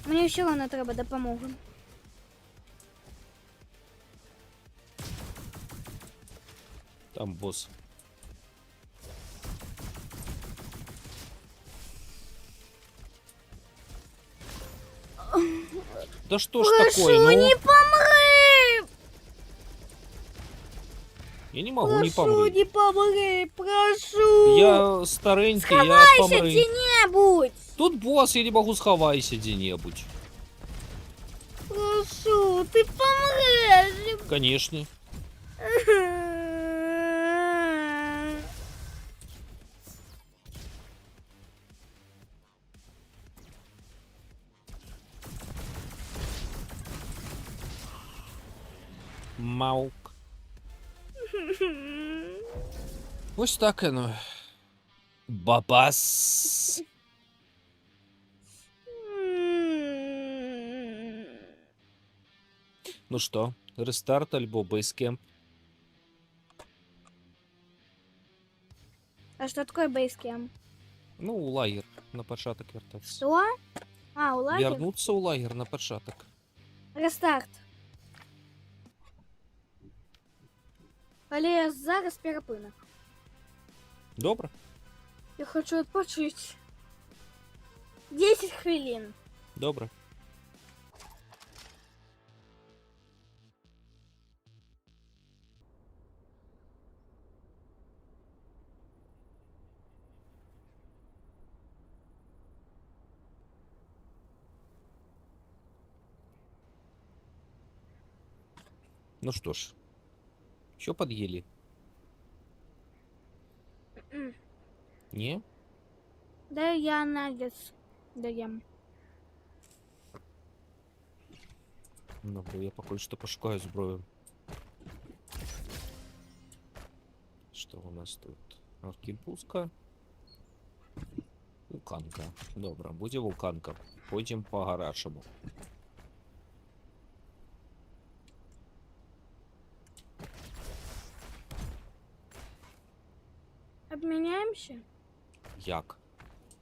Мне все равно треба допомогу. Там босс. Да что ж такое, Прошу, ну? не помри! Я не могу не Прошу, помры. не помри, прошу! Я старенький, я Сховайся помры. где-нибудь! Тут босс, я не могу, сховайся где-нибудь. Прошу, ты помрешь! Конечно. Маук. Ось так оно. Бабас. Ну что, рестарт альбо бейскемп? А что такое бейскем? Ну, у лагер на пачатак вертацца. Что? А, у лагеря? Вярнуцца ў лагер на пачатак. Рестарт. Але зараз перепынак. Добра? Я хочу отпочить. 10 хвилин. Добра. Ну что ж, еще подъели. М. Ні? Да я наггетс даем. Добре, я поки що пошукаю зброю. Що у нас тут? Аркебузка. Вулканка. Добре, буде вулканка. Потім по-гарячому. Обменяемся? Як?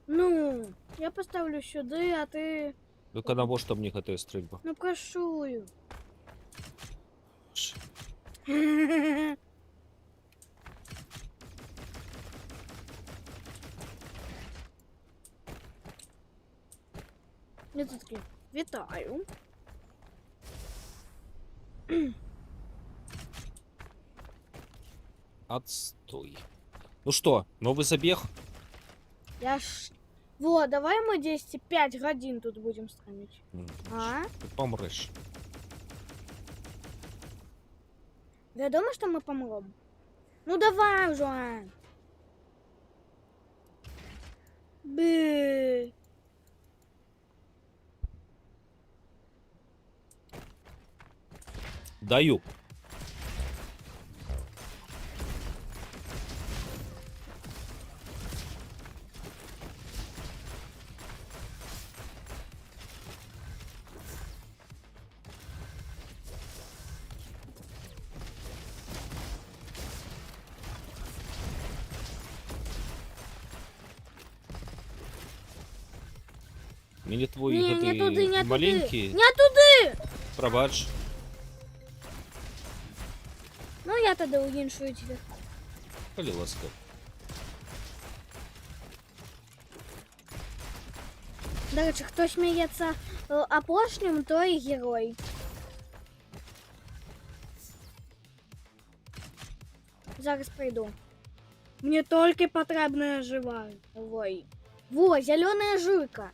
Ну, я поставлю сюди, а ти. Ну-ка, на що мені гэтая стрільба? Ну, кашую. Я тут такий, вітаю. Отстой. Ну что, новый забег? Я ж. Во, давай мы 10-5 годин тут будем стримить. А? Ты помрешь. Вядома, что мы помрем? Ну давай уже. Бы. Даю. Мені твої Не, не туди, не туди. маленькі, Не туди! пробач. Ну я тоді уіншую тебе. Коли ласка. До речі, хто сміється опошнім, той герой. Зараз прийду. Мне только потребная живая. Ой. Во, зеленая жуйка.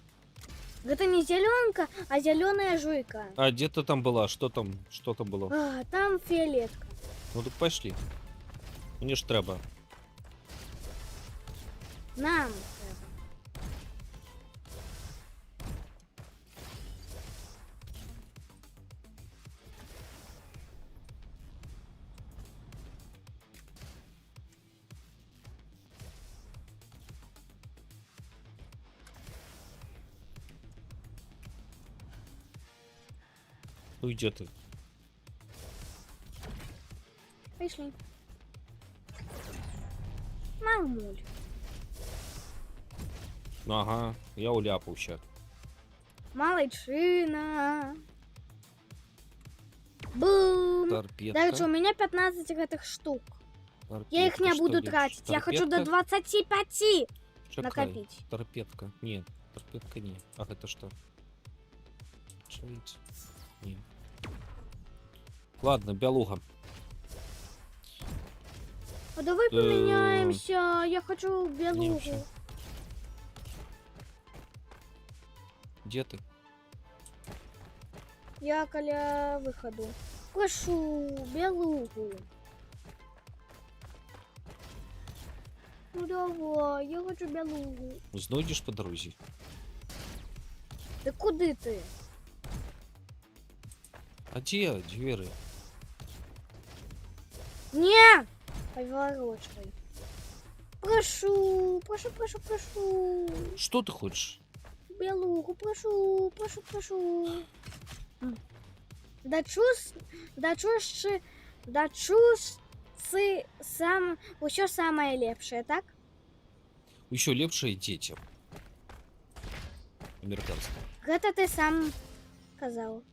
Это не зеленка, а зеленая жуйка. А где ты там была? Что там? Что там было? А, там фиолетка. Ну так пошли. Мені ж треба. Нам. Ну где ты? Пришли. Мамуль. Ага, я уляпався. Молодчина. Бум. Торпедка. Дальше у меня 15 этих штук. Я их не Торпедка, буду что ли? тратить. Я хочу до Торпедка? 25 Чекай. накопить. Торпедка. Нет, торпедка не. Ах, это что? Чуть. Не. Ладно, белуга. А давай поменяемся. Я хочу Не белугу. вообще. Где ты? Я коля выходу. Прошу белугу. Ну давай, я хочу белугу. Знойдеш по дорозі? Да куди ти? А где двери? Не! Поворочкой. Прошу, прошу, прошу, прошу. Что ты хочешь? Белугу, прошу, прошу, прошу. Дачусь сам, усё самое лепшее, так? Еще лепшие детям. Американское. Гэта ты сам казаў.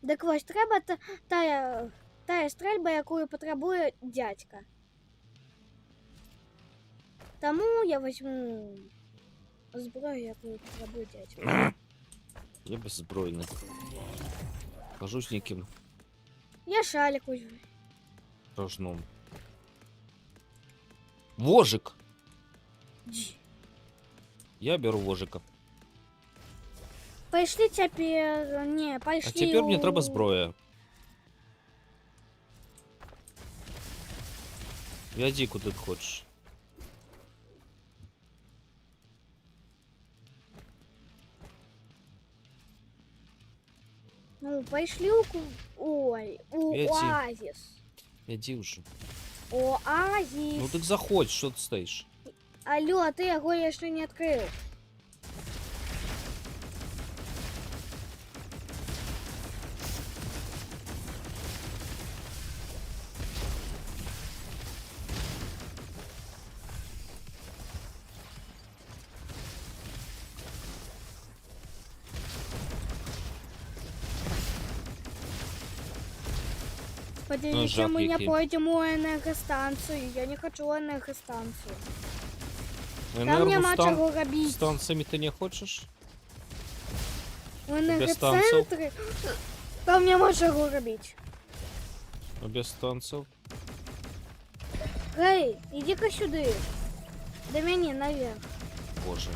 Дык вось, трэба тая стрэльба, якую патрабуе дзядзька. Таму я возьму зброю, якую патрабуе дзядзька. Я беззбройный. Хожу с неким Я шалик возьму. рожном. Вожик! Я беру вожика. Пайшлі цяпер, не, пайшлі. А теперь мне треба зброя. Вяди куди ти хочеш. Ну, пошли у... Ой, у Эти. Оазис. Іди вже. Оазис. Ну так заходь, що ти стоїш? Алло, а ты его еще не открыл. Подождите, жах мы не який. пойдем у энергостанцию. Я не хочу энергостанцию. Там нема Енергостан... чого робити. станціями ти не хочеш? У Без танців? енергоцентрі там нема чого робити. А без станців? Гей, іди-ка сюди. До мене наверх. Боже.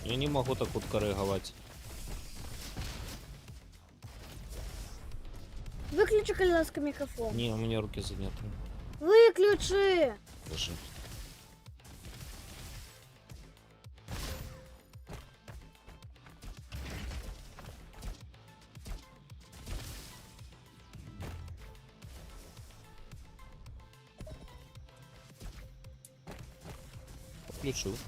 Я не можу так от коригувати. Выключи, колеска, микрофон. Ні, у мене руки зайняті. Выключи! Боже. Включив.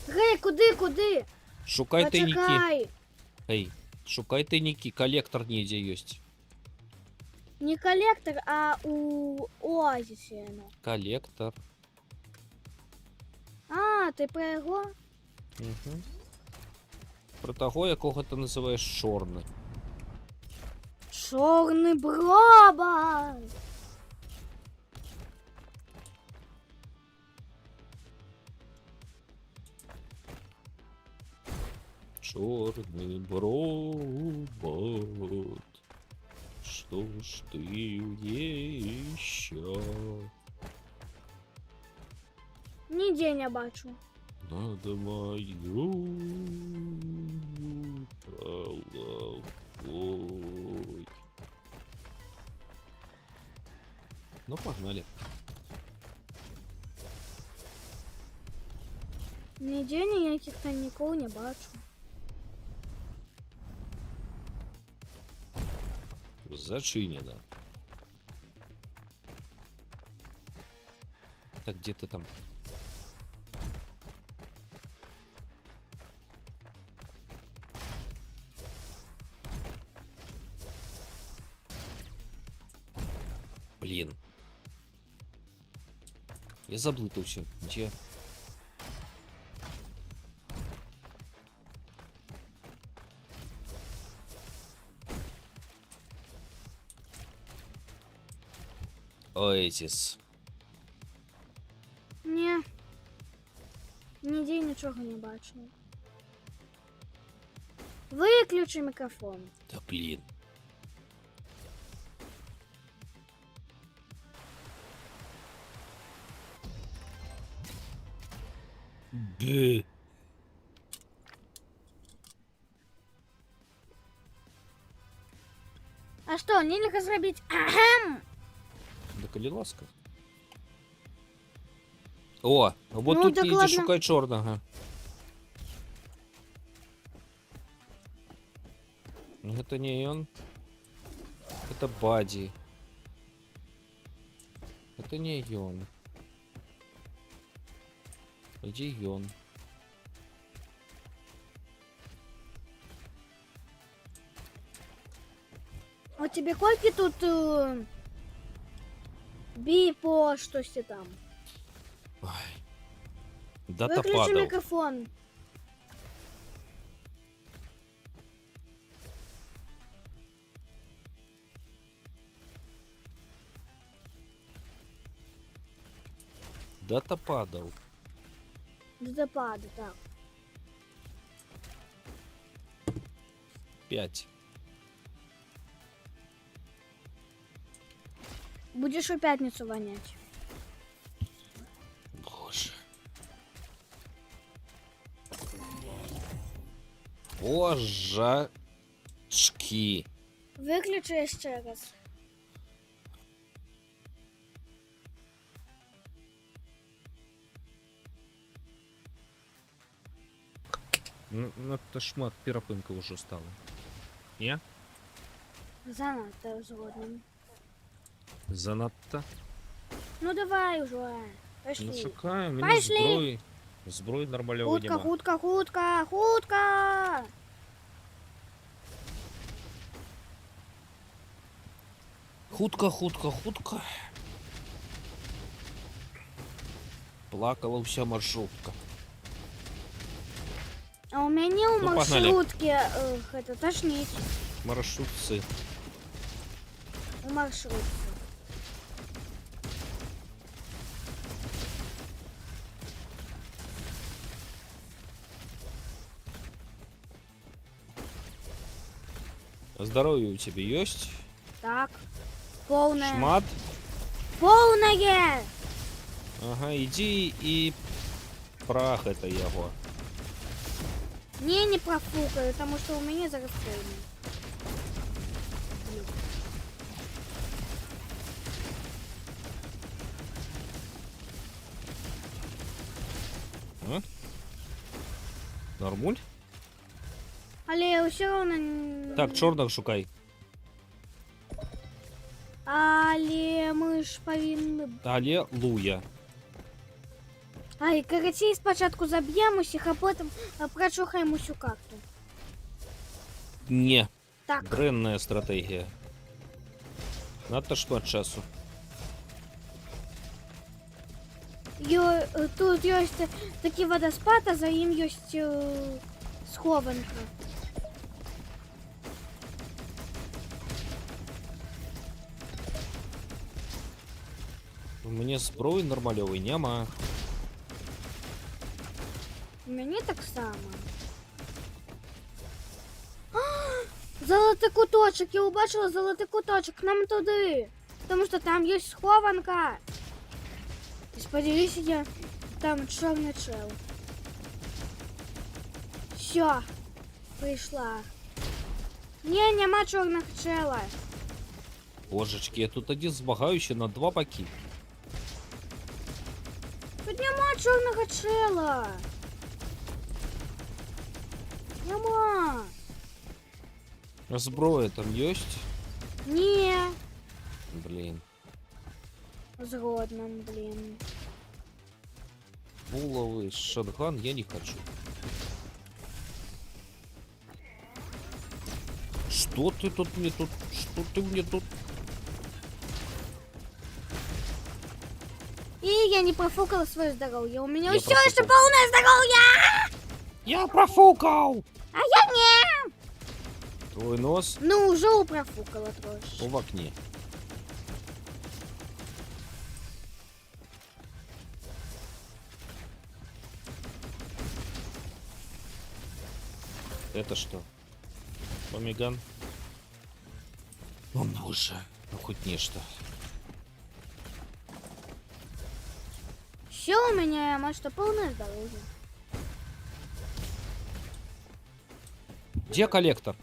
Гей, куди? Шукай тайники. Почекай. Эй, шукай тайники. Коллектор ниде есть. Не коллектор, а у Оазисі. Ну. Коллектор. А, ти про його? Угу. Про того, якого ти називаєш чорний. Чорний броба! Чорний бробот. Что ж ты еще? Ніде не бачу. Надо мою головой. Ну, погнали. Ніде ніяких тайників не бачу. Зачинено. Так, где ты там? Блин. Я заблудился. Где? Оазис. Ні. Ніде нічого не бачу. Виключи мікрофон. Да блин. Бэ. А що, нельзя зробити? Ахем! Да коли ласка. О, вот Ну, тут так не иди ладно. шукай чорного. Это не он. Это Бади. Это не он. Где он? У тебе скільки тут бій по щось там? Ой. Дата Виключи падал. мікрофон. Дата падал. Западу, так. 5. Будешь у пятницу вонять. Боже. Божачки. Виключи ще раз. Надто шмат перепинки вже стало. Ні? Занадто згодом. Занадто. Ну давай уже. Пошли. Ну шукаємо, мені Пошли. зброї. Зброї нормальної Хутка, нема. хутка, хутка, хутка! Хутка, хутка, хутка. Плакала вся маршрутка. А у меня у Ну, погнали. маршрутки это тошнить. Маршрутці. У маршрутки. Здоровье у тебя есть? Так. Полное. Шмат? Полное! Ага, иди и прах это его. Не профукаю, потому что у меня зараз полный. А? Нормуль? Але все равно... Так, чорних шукай. Але мы ж повинны... Аллилуйя. Ай, карацей спочатку заб'ємо усіх, а потім прочухаємо усю карту. Не, Так, дренная стратегія. Надто шмат часу. тут є такий водоспад, а за ним є схованка. У мене зброї нормальової нема. У мене так само. А, золотий куточок, я побачила золотий куточок, нам туди. Тому що там є схованка. І сподіваюся, я там чорний чел. Все, прийшла. Ні, нема чорного чела. Божечки, я тут один змагаючий на 2 баки. Тут нема чорного чела. Нема. А зброя там есть? Ні. Блин. Згодна, блін. Булавы, шотган я не хочу. Что ты тут мне тут? Что ты мне тут? І я не профукала своє здоров'я. У мене Я все ще профукав. повне здоров'я. Я профукал! А я не. Твой нос Ну, вже профукала трошки. в окне. Это что? Помиган? О боже, ну хоть нечто. Все у мене майже повне здоров'я. Где коллектор?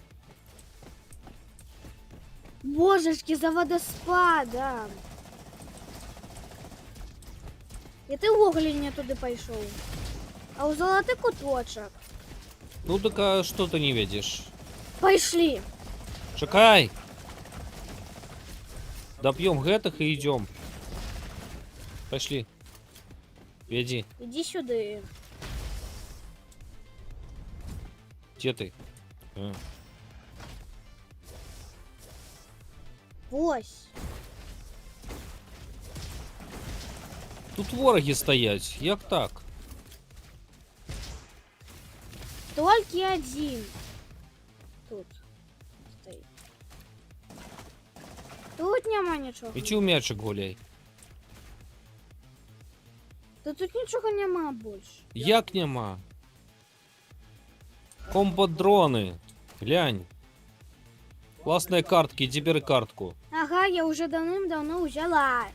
Божечки, за водоспадом. І ти вуглі не туди пішов. А у золотий куточок. Ну так а что ты не видишь? Пішли. Чекай! Допьем гэтых и идем. Пошли. Веди. Іди сюди. Где ты? А. Ось. Тут вороги стоять. Як так? Тільки один. Тут стоїть. Тут нема нічого. Иди у мячик гуляй. Та тут нічого нема більше. Як нема? Комбо-дрони. Глянь. Классные картки, иди бери картку. Ага, я вже давним-давно взяла.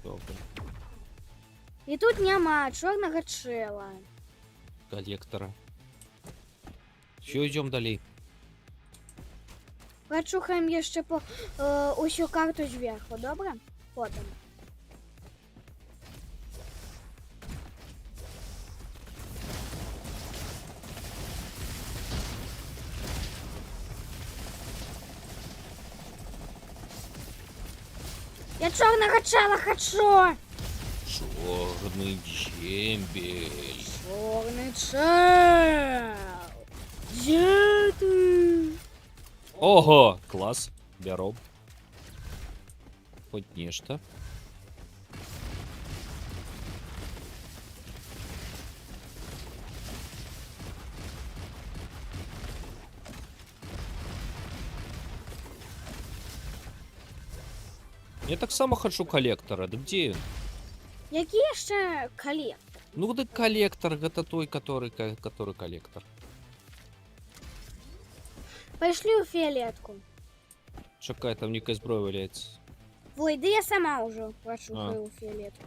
Добре. І тут нема чорного чела. Коллектора. Все, идем далее. Прочухаємо ще по усю карту зверху, добре? Потім. Я чорного чела хочу! Чорний дембель. Чорний чел! Де ти? Ого, клас. Берем. Хоть нечто. Я так само хочу коллектора. Да где он? Які ще колектор? Ну вот и коллектор, это той, который коллектор. Пішли у фіолетку. Чекай, там некая зброя валяется. Ой, да я сама уже прочухаю у фіолетку.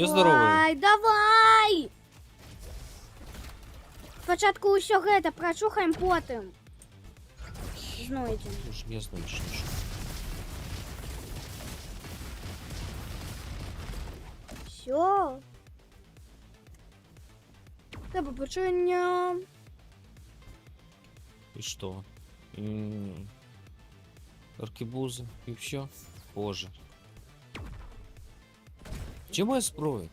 здоровий. Давай! Спочатку усё гэта прочухаем потым. Знойдем. Уж не знаю, что. Все. До побачення. И что? Аркебуза и все. Боже. Где моя зброя?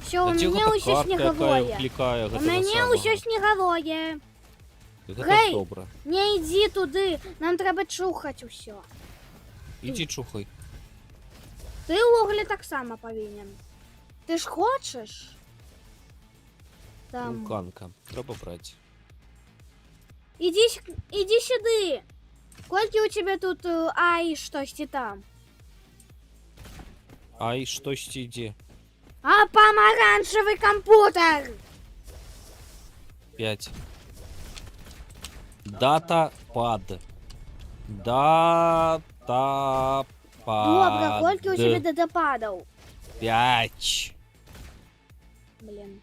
Все, у меня усё снеговое. Клікає, У мене усё снеговое. Гэта Гей! добра. Не йди туди, нам треба чухати усё. Иди чухай. Ти в углі так само повинен. Ти ж хочеш? Там. Вулканка. Треба брати. Іди сюди. Скільки у тебе тут ай, щось там? Ай, что иди? А помаранчевий комп'ютер. 5. Дата пад. Дата пад. Добре, скільки у тебе додопадав? 5. Блін.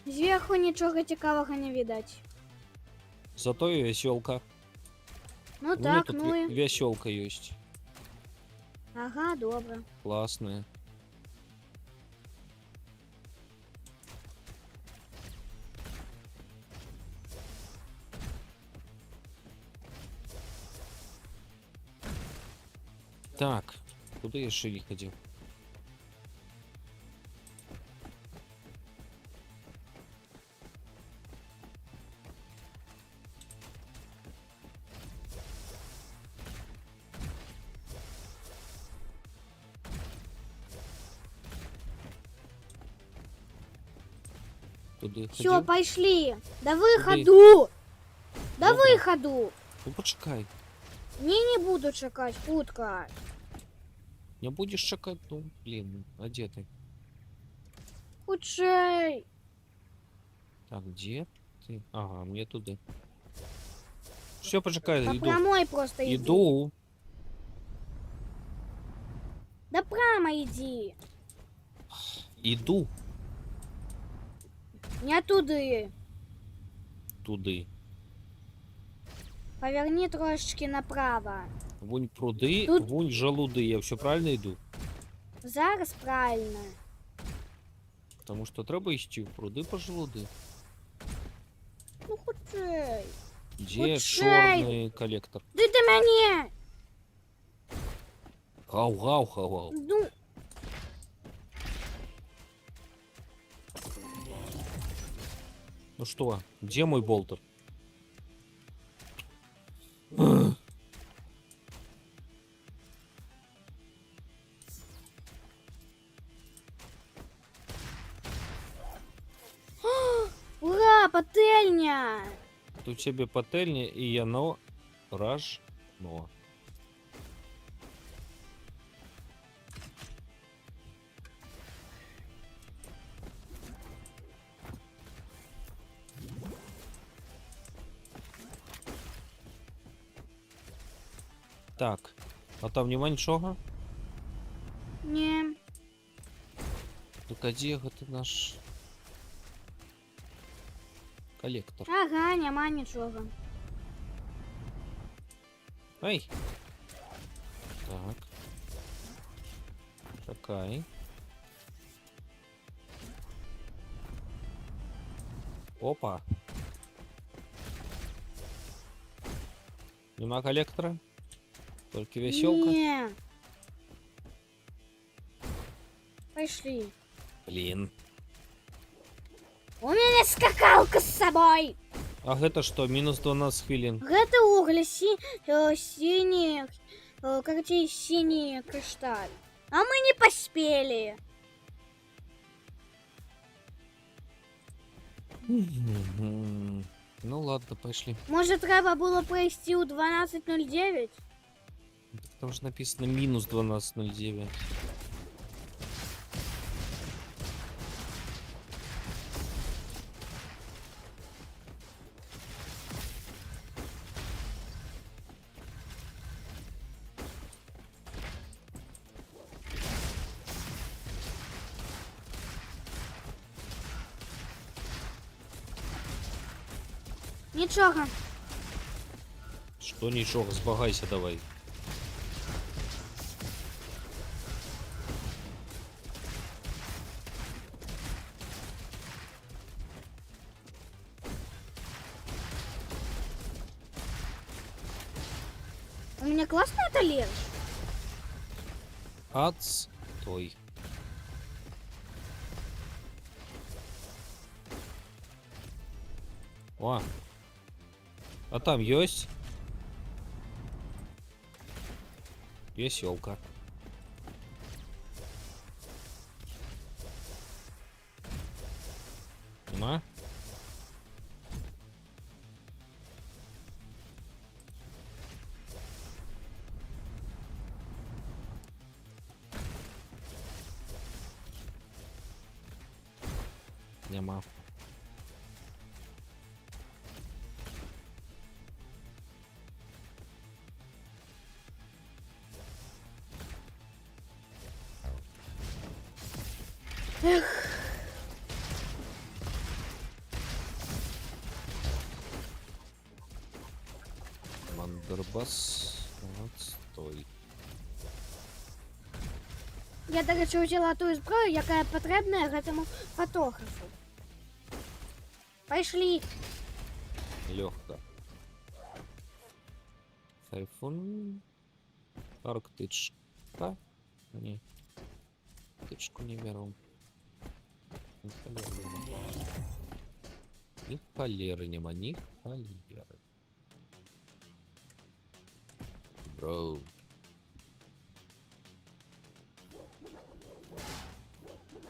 Зверху нічого цікавого не видать. Зато и веселка. Ну так, тут ну і. веселка есть. Ага, добре. Классная. Так, куда я еще не ходил? Туди Все, ходив? пошли. До выходу. До Добре. выходу. Ну почекай. Не буду чекать, утка. Не будешь чекать? Ну, блин, а где ты? Худшей. Так, где ты? Ага, мне туда. Все, почекай, По иду. прямой просто иди. Иду. Да прямо иди. Иду Не туди. туди. Поверни трошечки направо. Вунь пруди, Тут- вунь жалуди. Я все правильно иду? Зараз правильно. Потому что треба йти в пруди по жалуди. Ну худшей. Где Худшей. черный коллектор? Ти до мене. Гау-гау-гау. Ну. Ну что, где мой болтер? Ура, пательня! Тут тебе пательня і яно ражно. Так, а там нема нічого? Не. Так а де гэта наш колектор? Ага, нема нічого. Ай! Так. Чекай. Опа. Нема коллектора? Только веселка? Не. Пошли. Блин. У меня скакалка с собой. А гэта что, минус 12 хвилин? Это уголь, синий, короче, синий кришталь. А мы не поспели. Ну ладно, пошли. Может, треба було пройти у 12:09? Там же написано минус 12:09. Нічого. Что ничего, сбагайся давай. У меня классная талер. Отстой. О. А там есть? Веселка. На. Нема. Мандербас. Отстой. Я, до речі, взяла ту зброю, яка потрібна гэтому фотографу. Пошли. Легко. Сайфон. Арктичка. Не. Тычку не беру. Ни холеры нема, ни холеры. Бро.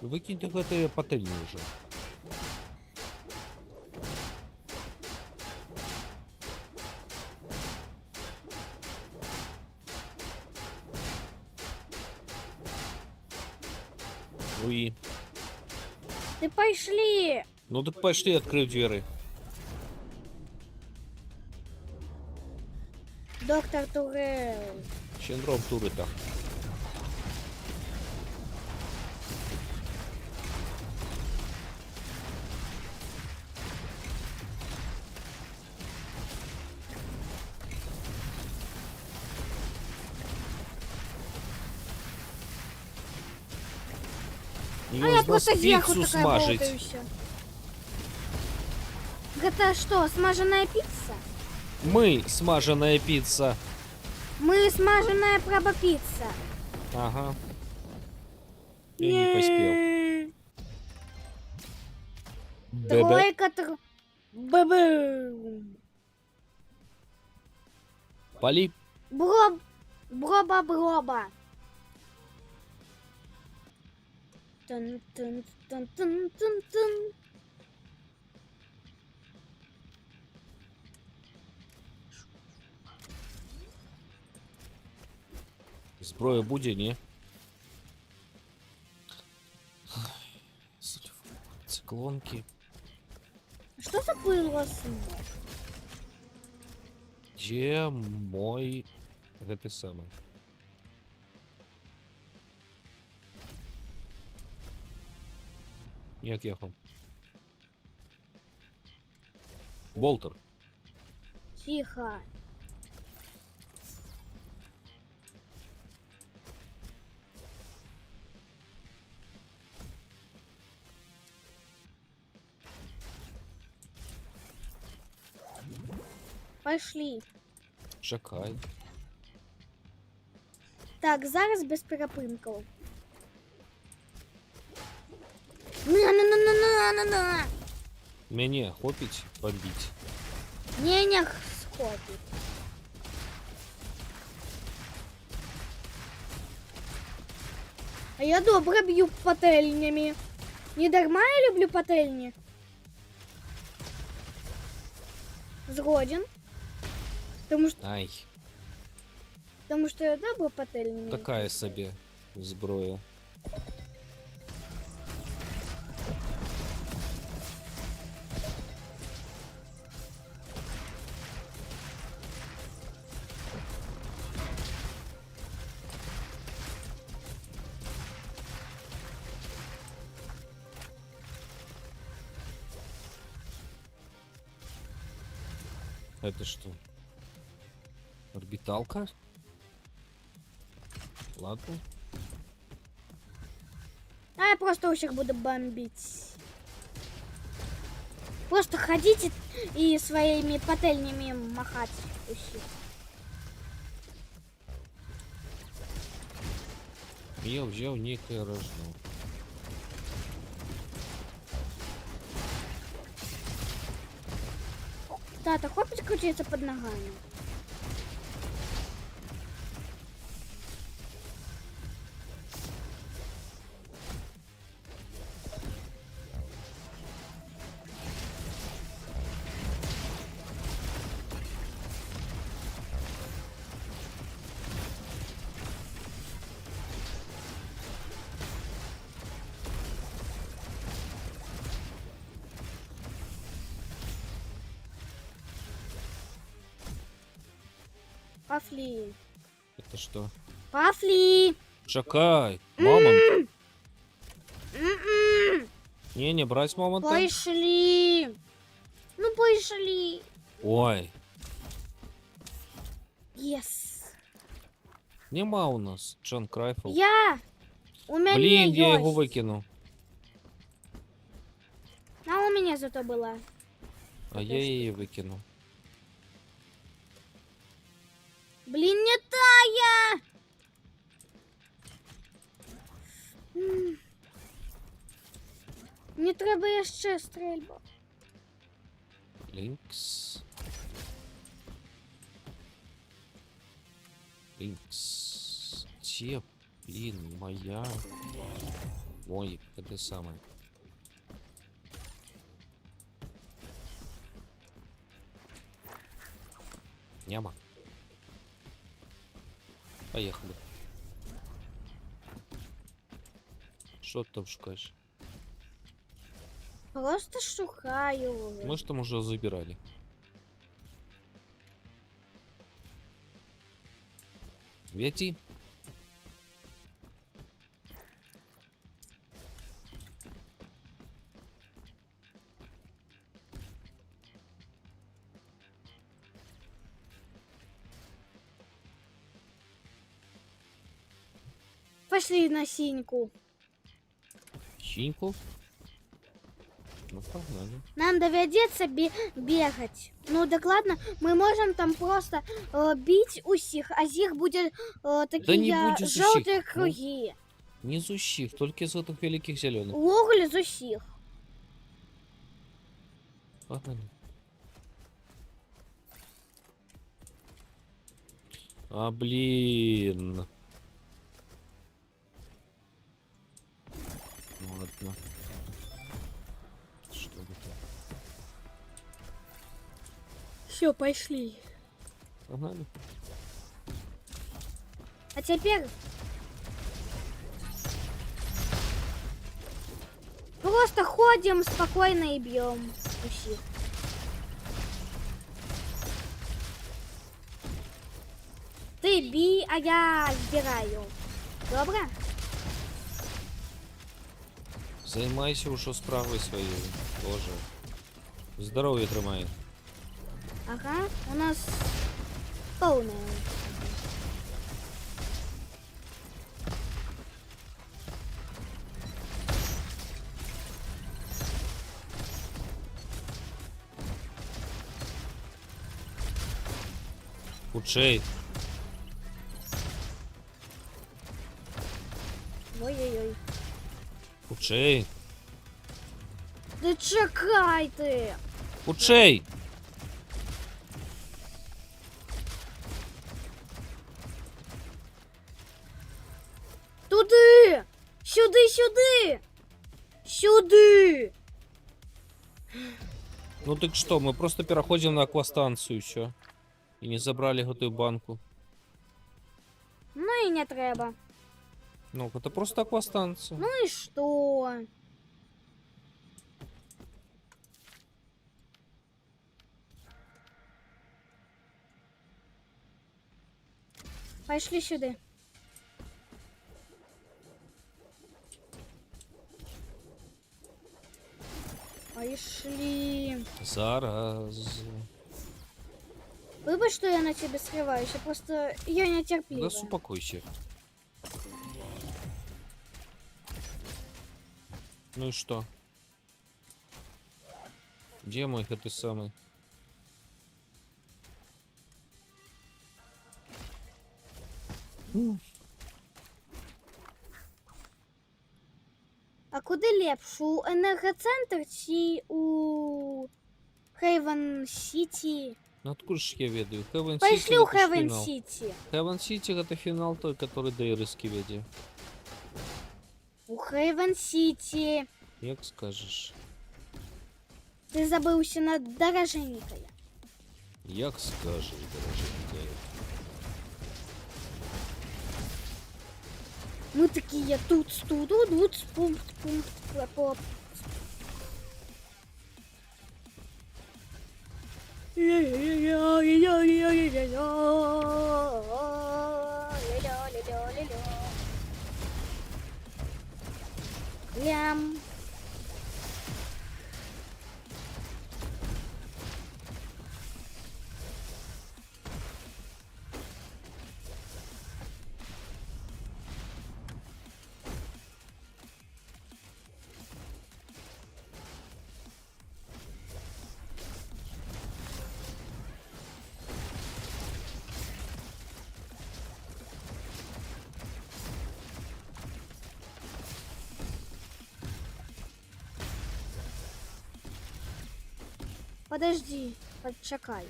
Выкиньте гэтые пательни уже. Уи. Ты пошли. Ну так пошли, открыть двери. Доктор Турел. Синдром Туретта. А я просто сверху пиццу такая смажить. болтаюсь. Это что, смаженная пицца? Мы смаженная пицца. Мы смаженная праба-пицца. Ага. Я не поспел. Тройка, Бабум. Пали. Броба. Тун-тун-тун-тун-тун-тун. Зброя буде, ні? Циклонки. Что за пылосмог? Где мой... Гэты самы? Як яхав? Болтер. Тихо. Пошли. Чекай. Так, зараз без перепинків. На-на-на-на-на-на-на. Мяне хопить бомбить. Не схопить. А я добре б'ю пательнями. Не дарма я люблю пательні. Згоден. Ай, Тому що я добре пательнями. такая собі зброя. Это что? Орбиталка? Ладно. А я просто усіх буду бомбить. Просто ходите и своими пательнями махать усіх. Я взял некое рожно. Тата, хопить крутиться под ногами. Пошли. Это что? Пошли. Чекай! Мамонт! Не, брать мамонта. Пошли. Ну пошли. Ой, Yes. нема у нас Джон Крайфл. У меня Блин, я есть. его выкинул. А у меня зато была. А я ее выкинул. Блин, не тая. Мені треба ще стрільба. Линкс. Линкс. Где, блин, моя... Ой, это самое. Няма. Поехали. Что ты там шукаешь? Просто шукаю. Мы же там уже забирали. Веди. Пошли на синьку. Синьку. Ну, погнали. Нам доведется бегать. Ну так ладно, мы можем там просто бить усіх, а з їх буде такі не буде з усіх, жовті ну. круги. Не из ущих, только из этих великих зеленых. Логоль з усіх. Погнали. А, блин. Ладно. Что это? Все, пошли. Погнали. А теперь просто ходим спокойно и бьем усіх. Ти бій, а я збираю. Добре? Займайся уже справой своей тоже. Здоровье тримай. Ага, у нас повне. Худшей. Ой-ой-ой. Худшей. Да чекайте! Худшей. Туди! Сюди, сюди! Сюди! Ну так что, мы просто переходим на аквастанцию, все. И не забрали готовую банку. Ну і не треба. Ну, это просто аквастанция. Ну і що? Пошли сюди. Пошли. Зараз. Вибач, що я на тебе сриваюся, просто я не Да терплю. успокойся. Ну и что? Где мой ты самый? А куди лепше? У енергоцентр чи у Хейвен Сіті? Ну откуда ж я ведаю? Heaven Пошли City у это ж Хейвен финал. Сіті. Heaven City это финал той, который Дейрыски веде. У Хейвен Сіті. Як скажеш. Ти забився на дороженькая. Як скажеш, дороженькая. Мы такие тут, пункт, поп. Лям. Подожди, почекай.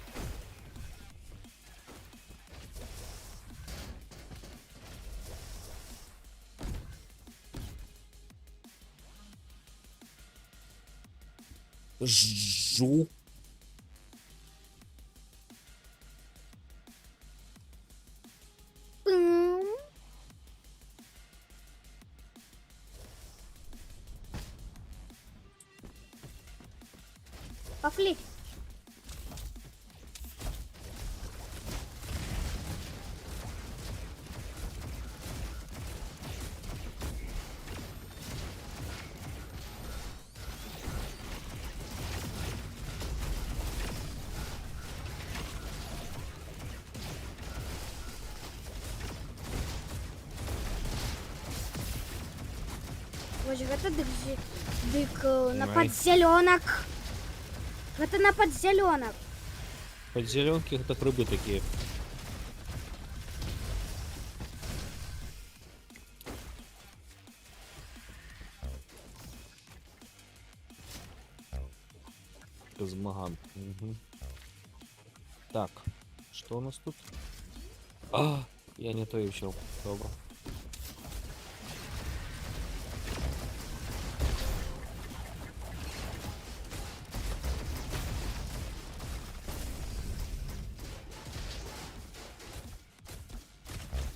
Жу. Пым. Пошли. Боже, гэта напад зелёнок. Гэта напад зелёнок. Подзеленки это рыбы такие. Космоган. Угу. Так, что у нас тут? А, я не той взял. Добро.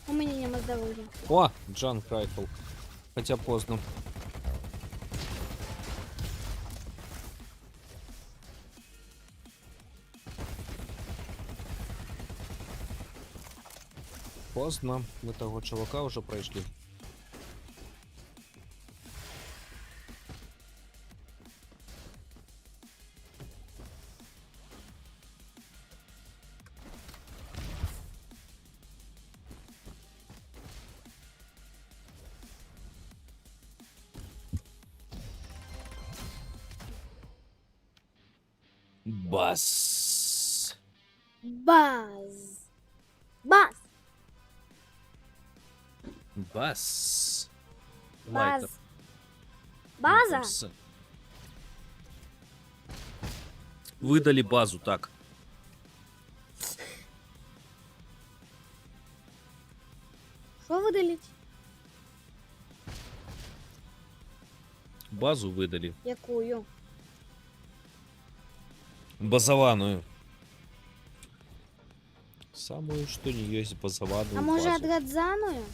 У меня нема здоровья. О, Джанк Райфл. Хотя поздно. Поздно. Мы того чувака уже пройшли. Бас. Баз. Баз. Бас. Баз. Лайтер. База? Ну, там Выдали базу, так. Что выдалить? Базу выдали. Якую? Базованную. Самую, что не есть базованную А може базу. адрадзаную?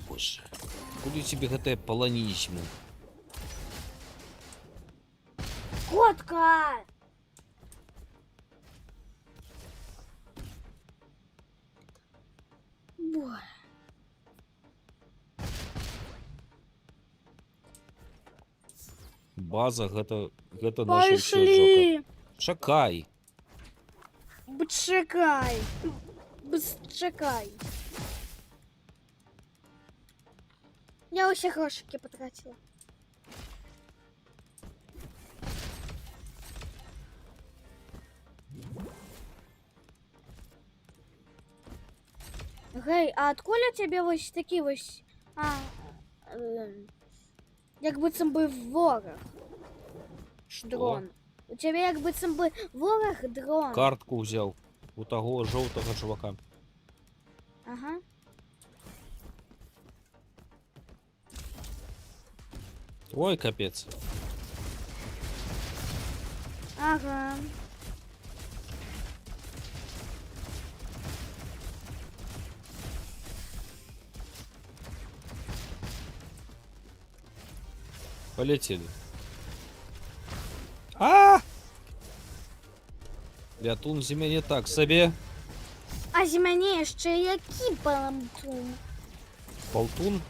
Боже. Куди тебе гэта полонизму? Котка! Бо. База гэта наша ўсё, Джока. Пошли! Чакай. Чекай. Чекай. Я усі грошики потратила. Гей, а откуда тебе ось такі ось... як би це би ворог Што? дрон. У тебе як би це би ворог дрон. Картку взял у того жовтого чувака. Ага. Ой, капец. Ага. Полетели. А! Лятун зиме не так себе. А зімені ще які баламтун. Болтун.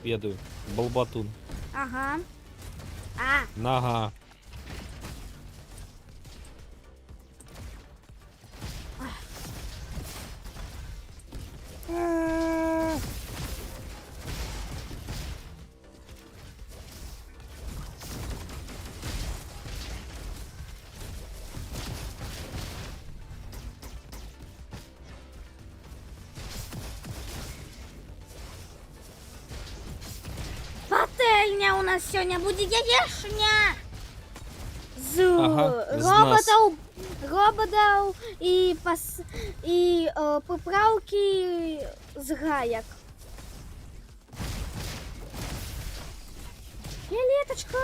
Ведаю. Болбатун. Ага. А, Нага. пательня у нас сьогодні буде яєшня. З Ага, з роботів і поправки з гаяк. Фіолеточка.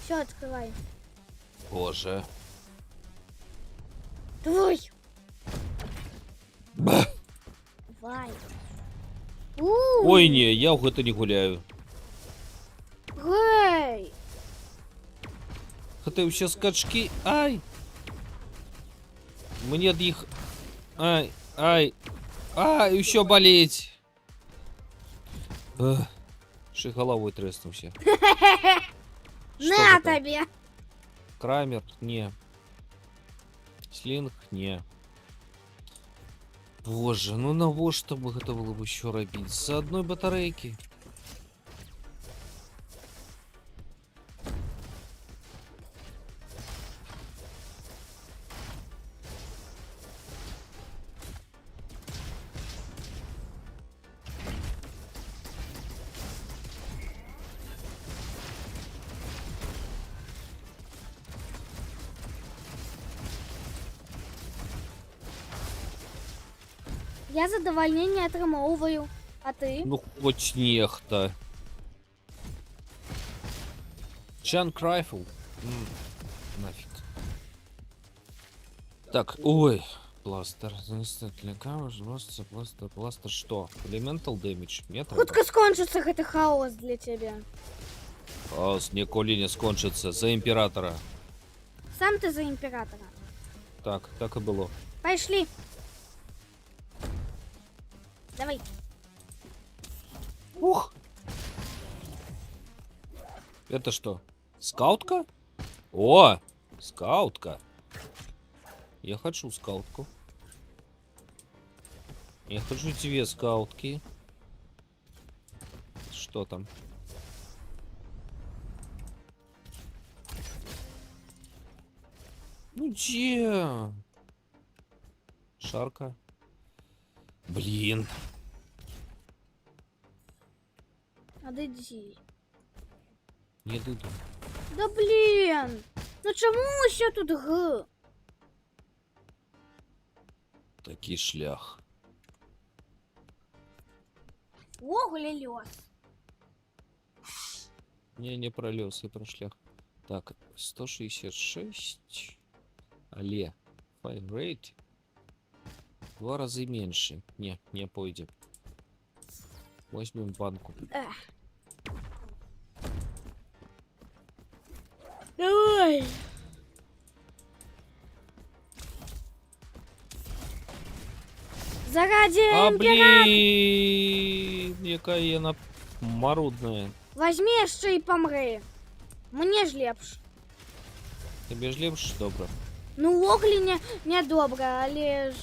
Все, открывай. Боже. Твой. Ба. Давай. Ой, не, я в гэта не гуляю. Гей. Гэта ўсе скачки. Ай. Мне ад іх. Ай, ай. Ай, еще болеть. Ши головой треснулся. На это? тебе. Крамер, не. Слинг, не. Боже, ну навошта бы гэта было бы еще рабіць? За одной батарейки. Я задовольнення отримовую. А ти? Ну, хоть нехта. Чанк райфл. Нафиг. Так, ой. Пластер. Заместительный камеш, пластер что? Elemental damage? Нет? Хутка скончыцца гэты хаос для цябе. Хаос ніколі не скончыцца. За імператора. Сам ты за імператора. Так, так и было. Пайшлі. Давай. Ух! Это что? Скаутка? О! Скаутка. Я хочу скаутку. Я хочу две скаутки. Что там? Ну где? Шарка. Блин. Адыдзі. Не дойду. Да блін! Ну чому ще тут Г? Такий шлях. Вогулі льос. Не пролез и про шлях. Так, 166. Але. Файрейт. В 2 раза меньше. Не пойдет. Возьмем банку. Давай. Заради А імператора. блин, якая яна марудная. Возьми яшчэ і памры. Мне ж лепш. Тебе ж лепш добра. Ну, Оглі не добра, але ж...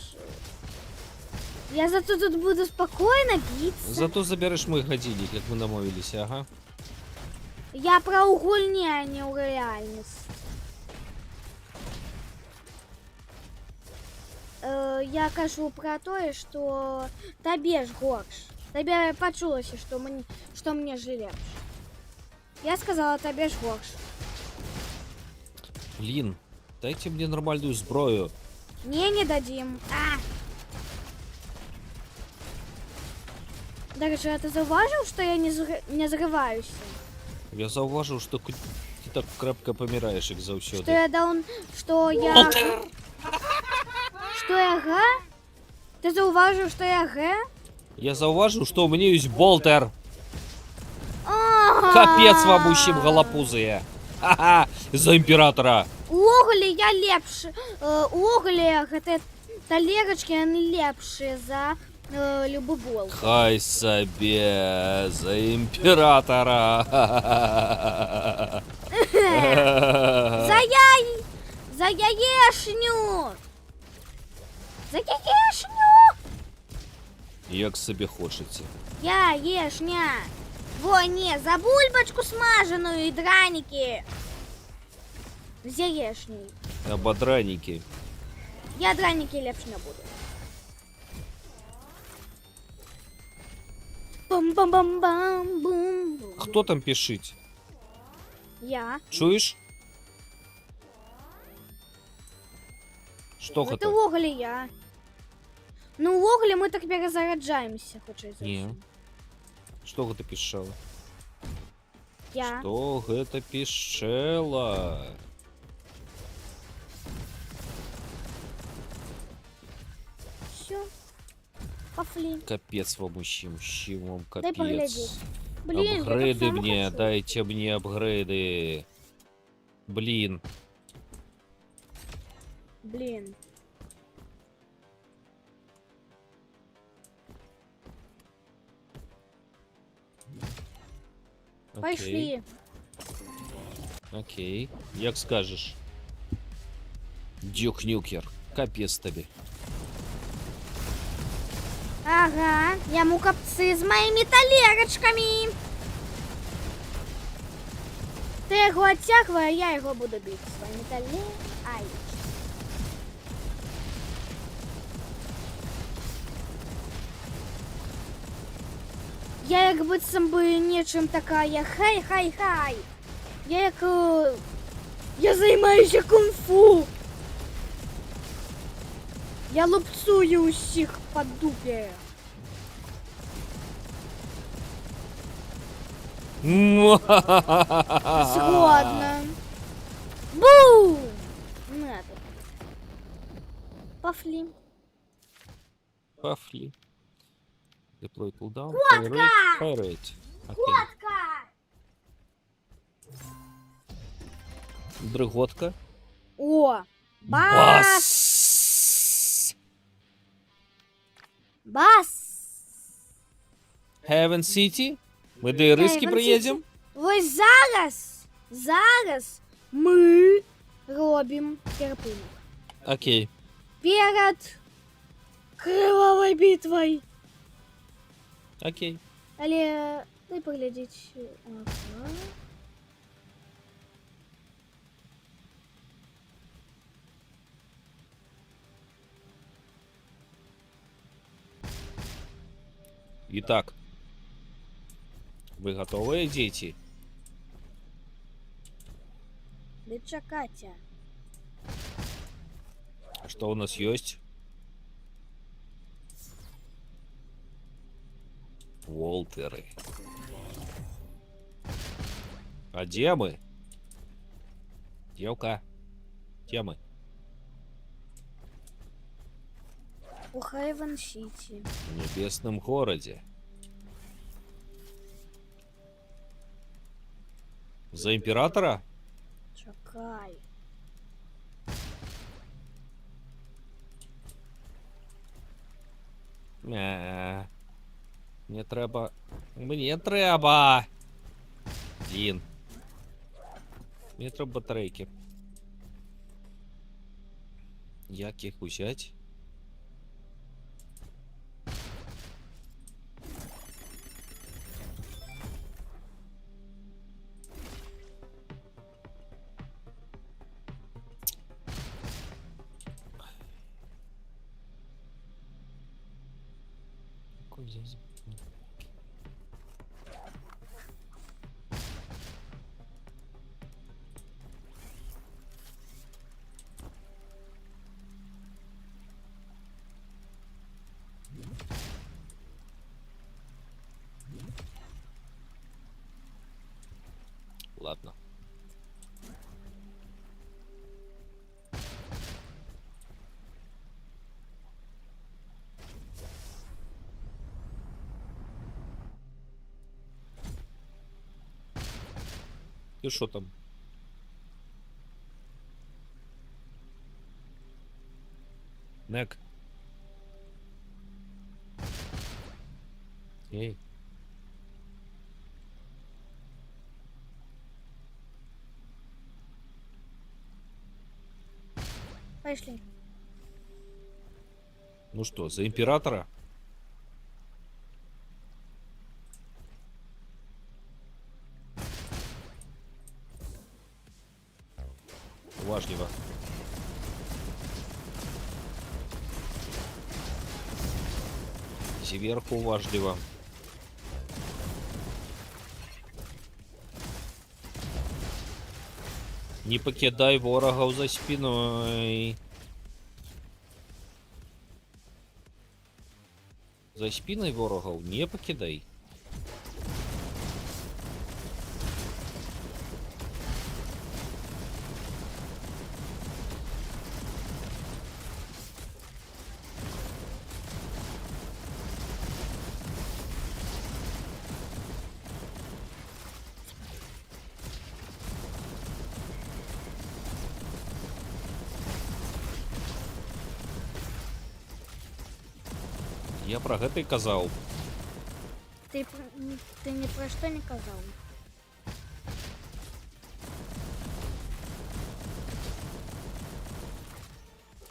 Я зато тут буду спокойно биться. Зато заберешь мой годинник, как мы домовились, ага. Я про угульні, а не у реальність. Я кажу про тое, што табе ж горш. Табе пачулася, што мне ж лепш. Я сказала, табе ж горш. Блин, дайте мне нормальную зброю. Не дадим. Дарэчы, а ты заўважыў, што я не зрываюся? Я заўважыў, што ты так крепко помираешь, як Што заўсёды. я даун... Што я... Што я Г? Ты заўважыў, што я Г? Я заўважыў, што ў мяне ёсць болтер. Капец вам усім галапузыя. Ха-ха, за імператора. Увогуле я лепш. Увогуле гэтыя талерачкі яны лепшыя за любы бол. Хай сабе за імператора. За яешню! За яешню! Як сабе хочаце. Яешня! Во, не, за бульбачку смажаную і дранікі. З яешняй. Абадранікі. Я дранікі лепш не буду. Бам-бам-бам-бам-бум. Хто там пішить? Я. Чуєш? Што Это гэта? увогуле я. Ну, увогуле мы так перезаряджаемся, хутчэй за Не. ўсё. Што гэта пішчала? Я. Што гэта пішчэла? Всё. Пафлі. Капец вам усім, усім вам Дай капец. паглядзець. Блин, я так Апгрейды само мне, хочу. дайте мне апгрейды. Блин. Блин. Окей. Пошли. Окей. Як скажеш. Дюк Нюкер. Капец тобі. Ага, яму капцы з моими талерочками. Ты його оттягивай, а я його буду бить своими талерочками. Ай. Я як быццам бы нечым такая. Хай. Я як... Я займаюся кунг-фу. Я лупцую усіх по дупі. Згодна. Бу! Надо. Пафлі. Пафли. Deploy cooldown. Котка! High rate. Окей. Котка! Дриготка. О! Бас! Бас! Бас! Heaven City. Ми до Іриски Heaven приїдемо. Ось зараз ми робимо терпинок. Окей. Перед кривавою битвою. Окей. Але дай поглядіть. Ага. Итак. Вы готовы, дети? Дича Катя. Что у нас есть? Волтеры. А где мы? Девка. Где мы? У Хейвен Сіті. В небесном городе. За императора? Чекай. Мне треба. Мне треба. Блін. Мені треба батарейки. Як їх взяти? Какой здесь? Ладно. Ты что там? Нек. Эй. Пішли. Ну что, за императора? Важливо. Зверху важливо. Не покидай ворогов за спиной. За спиной ворогов не покидай. Я про гэта і казаў. Ти ні про що не казав.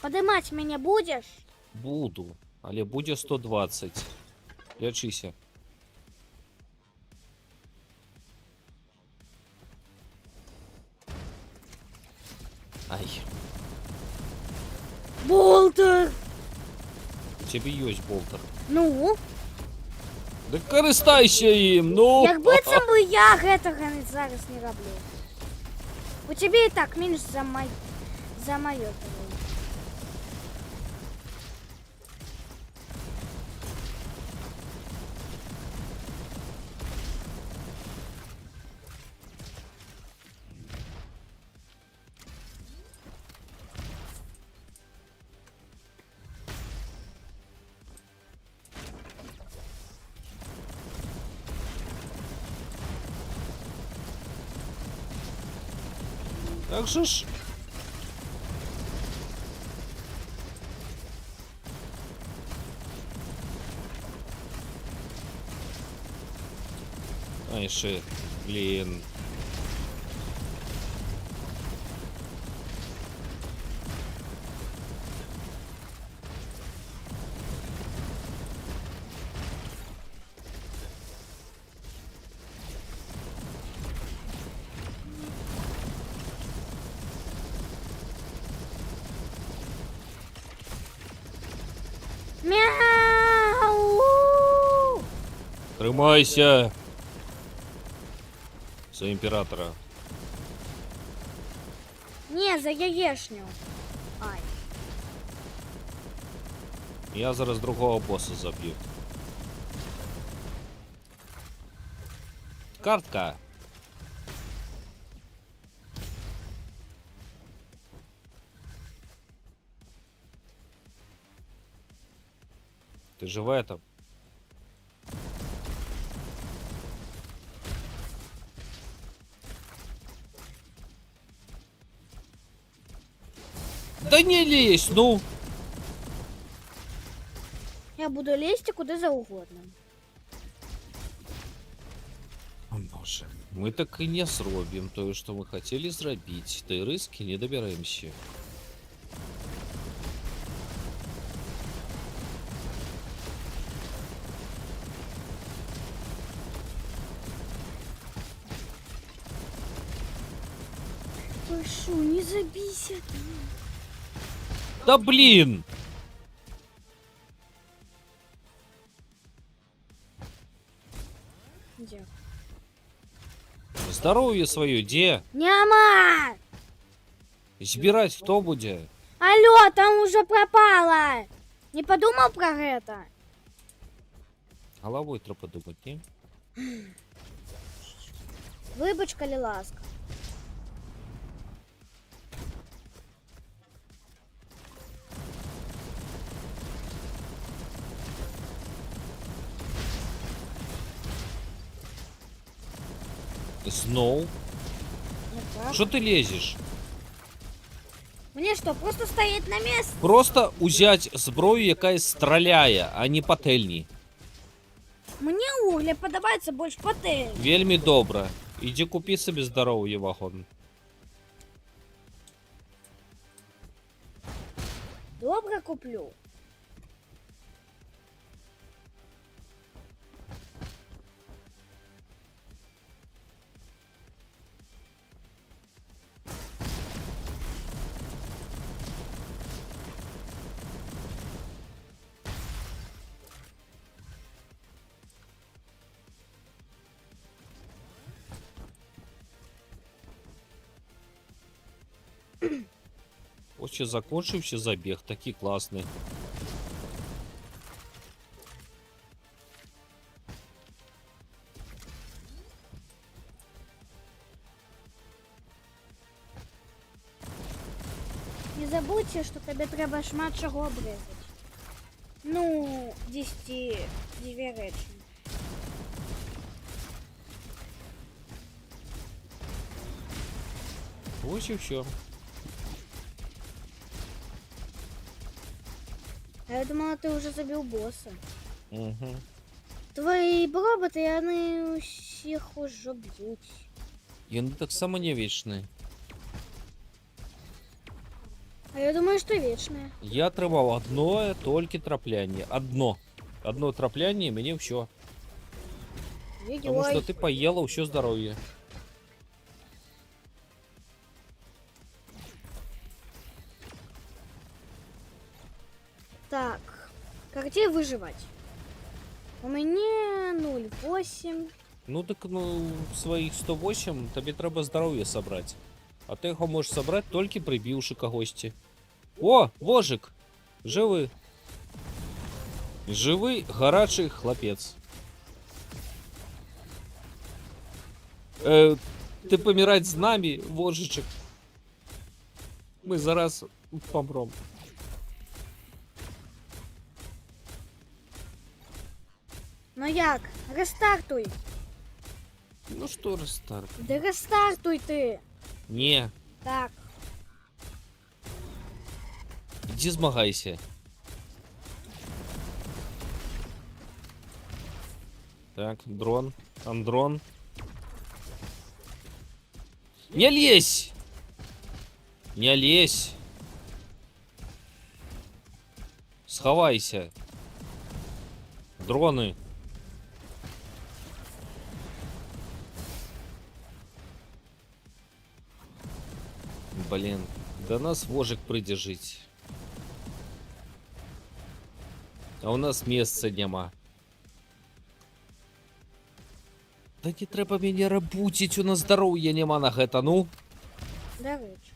Подимать мене будеш? Буду, але будзе 120. Лячыся. Ай, Болтер! у тебе ёсць болтер. Ну, Да карыстайся ім, ну! якби це б я гэтага зараз не роблю. У тебе і так менш за моє. Так же ж. Ай, ши, блин. Мяу! Тримайся. За імператора. Не, за яєшню. Ай. Я зараз другого боса заб'ю. Картка. Ты живая там? Да не лезь, ну! Я буду лезть куди завгодно. О, Боже. Мы так и не зробим то, что мы хотели зробить. До рыски не добираемся. Прошу, не забейся. Да блин! Где? Здоровье свое, где? Няма! Збирать кто будет? Алло, там уже пропала. Не подумал про это? Головой треба подумать, не? Вибачка ли ласка? Сноу? Не так. Что ты лезешь? Мне что, просто стоять на месте? Просто узять зброю, яка страляє, а не пательні. Мне угля подобается больше патель. Вельми добре. Іди купи собі здоров'я вагон. Добре куплю. Ось ще закончився забіг, такий класний. Не забудьте, що тобі треба шмат чого обрізати. Ну, 10 речі. Ось і все. А я думала, ти вже забив боса. Угу. Твої роботи, вони усіх уже б'ють. Він так само не вічний. А я думаю, що вічне. Я тримав одно тільки трапляння. Одно трапляння і мені все. Тому що ти поїла все здоров'я. Так, где выживать? У меня 0,8. Ну так ну своїх 108 тобі треба здоров'я собрати. А ти його можеш собрати тільки прибивши когось. О, вожик! Живий. Живий гарячий хлопець. Ти помирать з нами, вожичек. Ми зараз помрем. Ну як? Рестартуй. Ну что рестарт? Да рестартуй ты. Не, Так, Иди змагайся. Так, дрон. Андрон. Не лезь! Не лезь! Сховайся. Дроны. Блин, до нас вожик придержить. А у нас места нема. Да не треба мяне рабуціць, у нас здароўя няма на гэта, ну. до речі.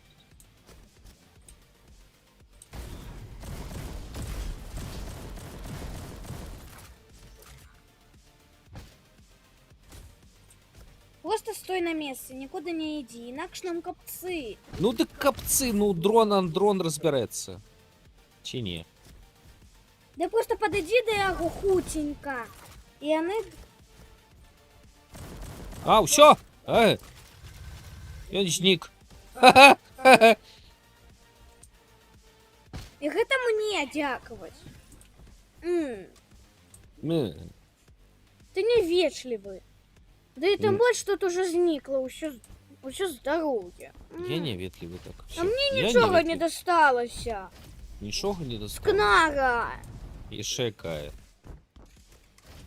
Просто стой на месте, никуда не иди, инакше нам копцы. Ну так капцы, ну дрон Андрон разберэцца. Ці не? Да просто подойди до яго хутенько. И яны... А, ўсё! Ён знік. Ха-ха! И гэта мне дякаваць. Ты не вежливый. Да и тем М. больше тут уже зникло усё здоровье. Я не ветлівы так. А мне ничего не досталось. Нічога не достал. Кнага. Яшчэ якая.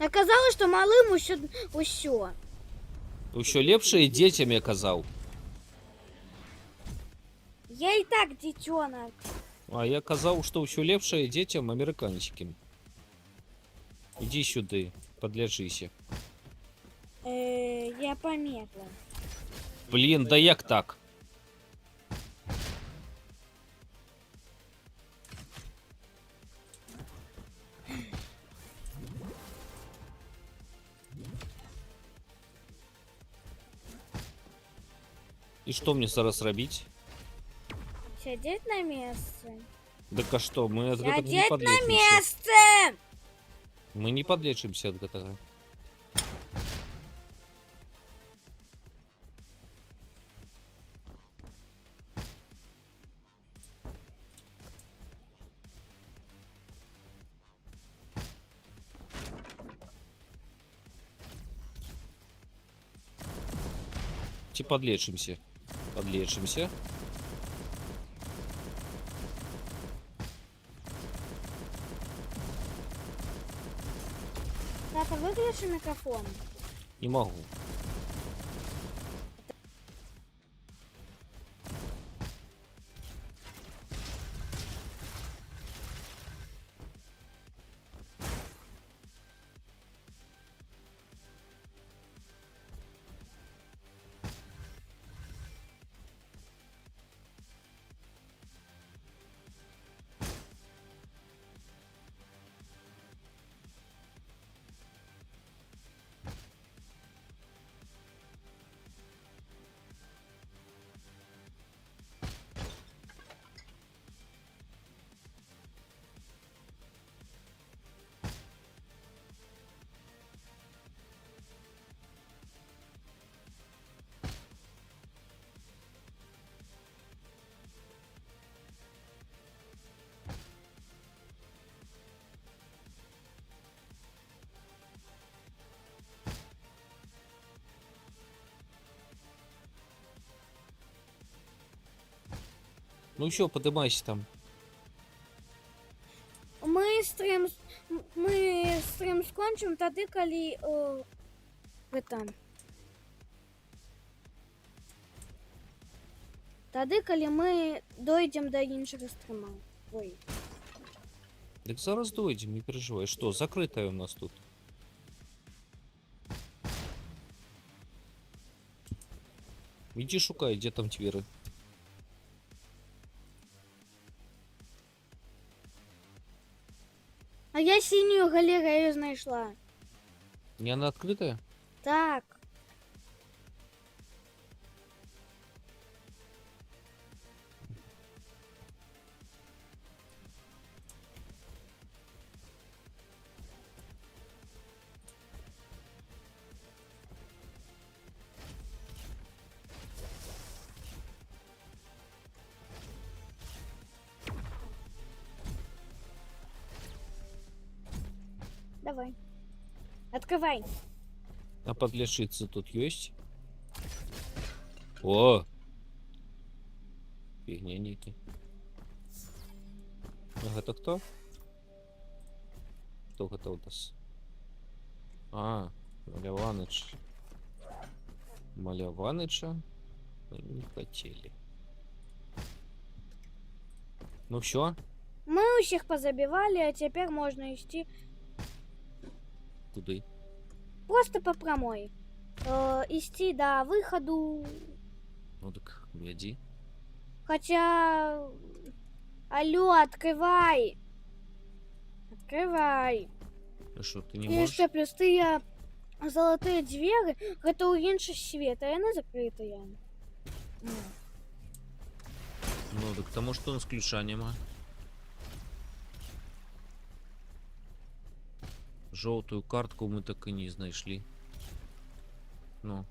Оказалось, что малым усё. Усё лепшае дзецям я казаў. Я и так детёнок. А я казаў, што ўсё лепшае дзецям амерыканчыкім. Ідзі сюды, падляжыся. Я померла. Блін, да як так? І што мне зараз рабіць? Сидеть на месте. Дык а што, мы ад гэтага не Сидеть на падлечымся. месте. Мы не падлечымся ад гэтага. Ці падлечымся? Падлечымся. Тата, выключи микрофон. Не могу. Ну все, подымайся там. Мы стрим скончим тады, калі гэта. Тады, калі мы дойдем до іншага стрима. Ой. Так зараз дойдем, не переживай. Что, закрытая у нас тут? Иди шукай, где там твери. А я синюю галерею знайшла. Не она открытая? Так. Давай. Открывай. А подлечиться тут есть? О! Фигня нейкі. А гэта хто? Хто гэта ў нас? А, Маляваныч. Маляваныча мы не хотели. Ну все, Мы усіх позабивали, а теперь можно идти туды. просто по прямой. Идти до выходу. Ну так, веди. Хотя... Алло, открывай. Открывай. А що, ти не І можеш? ще плюс ти золотые двери, гэта ў іншы свет, а яны закрытыя. Ну так тому що у нас ключа нема. Жовтую картку ми так і не знайшли. Ну,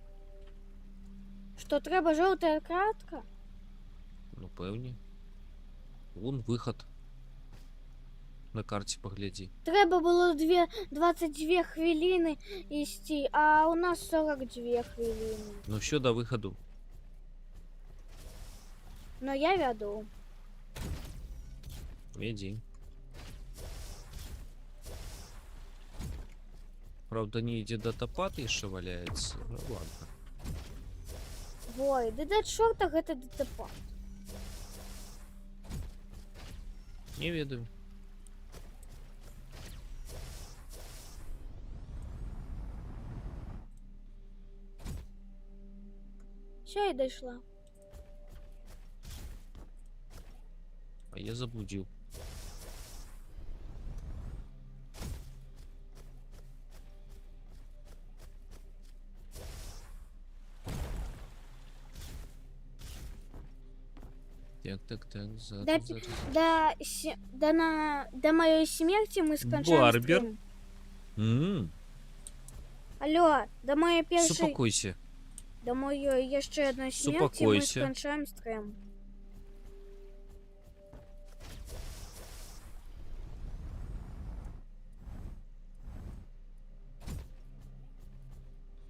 Што трэба жоўтая кратка? ну певні. Вон виход. На карті погляді. Трэба было 22 хвіліны ісці, а у нас 42 хвіліны. Ну все, до виходу. Но я вяду. Веди. Правда, не йде датапад ще валяється. Ну ладно. Ой, да чорта гэта ДТП. Не ведаю. Все, я дійшла. А я заблудил. Так, Да, зараз. До моей смерти мы скончаем Барбер. стрим. М, Алло, до моей першей... Супокойся. До моей еще одной смерти мы Супокойся. скончаем стрим.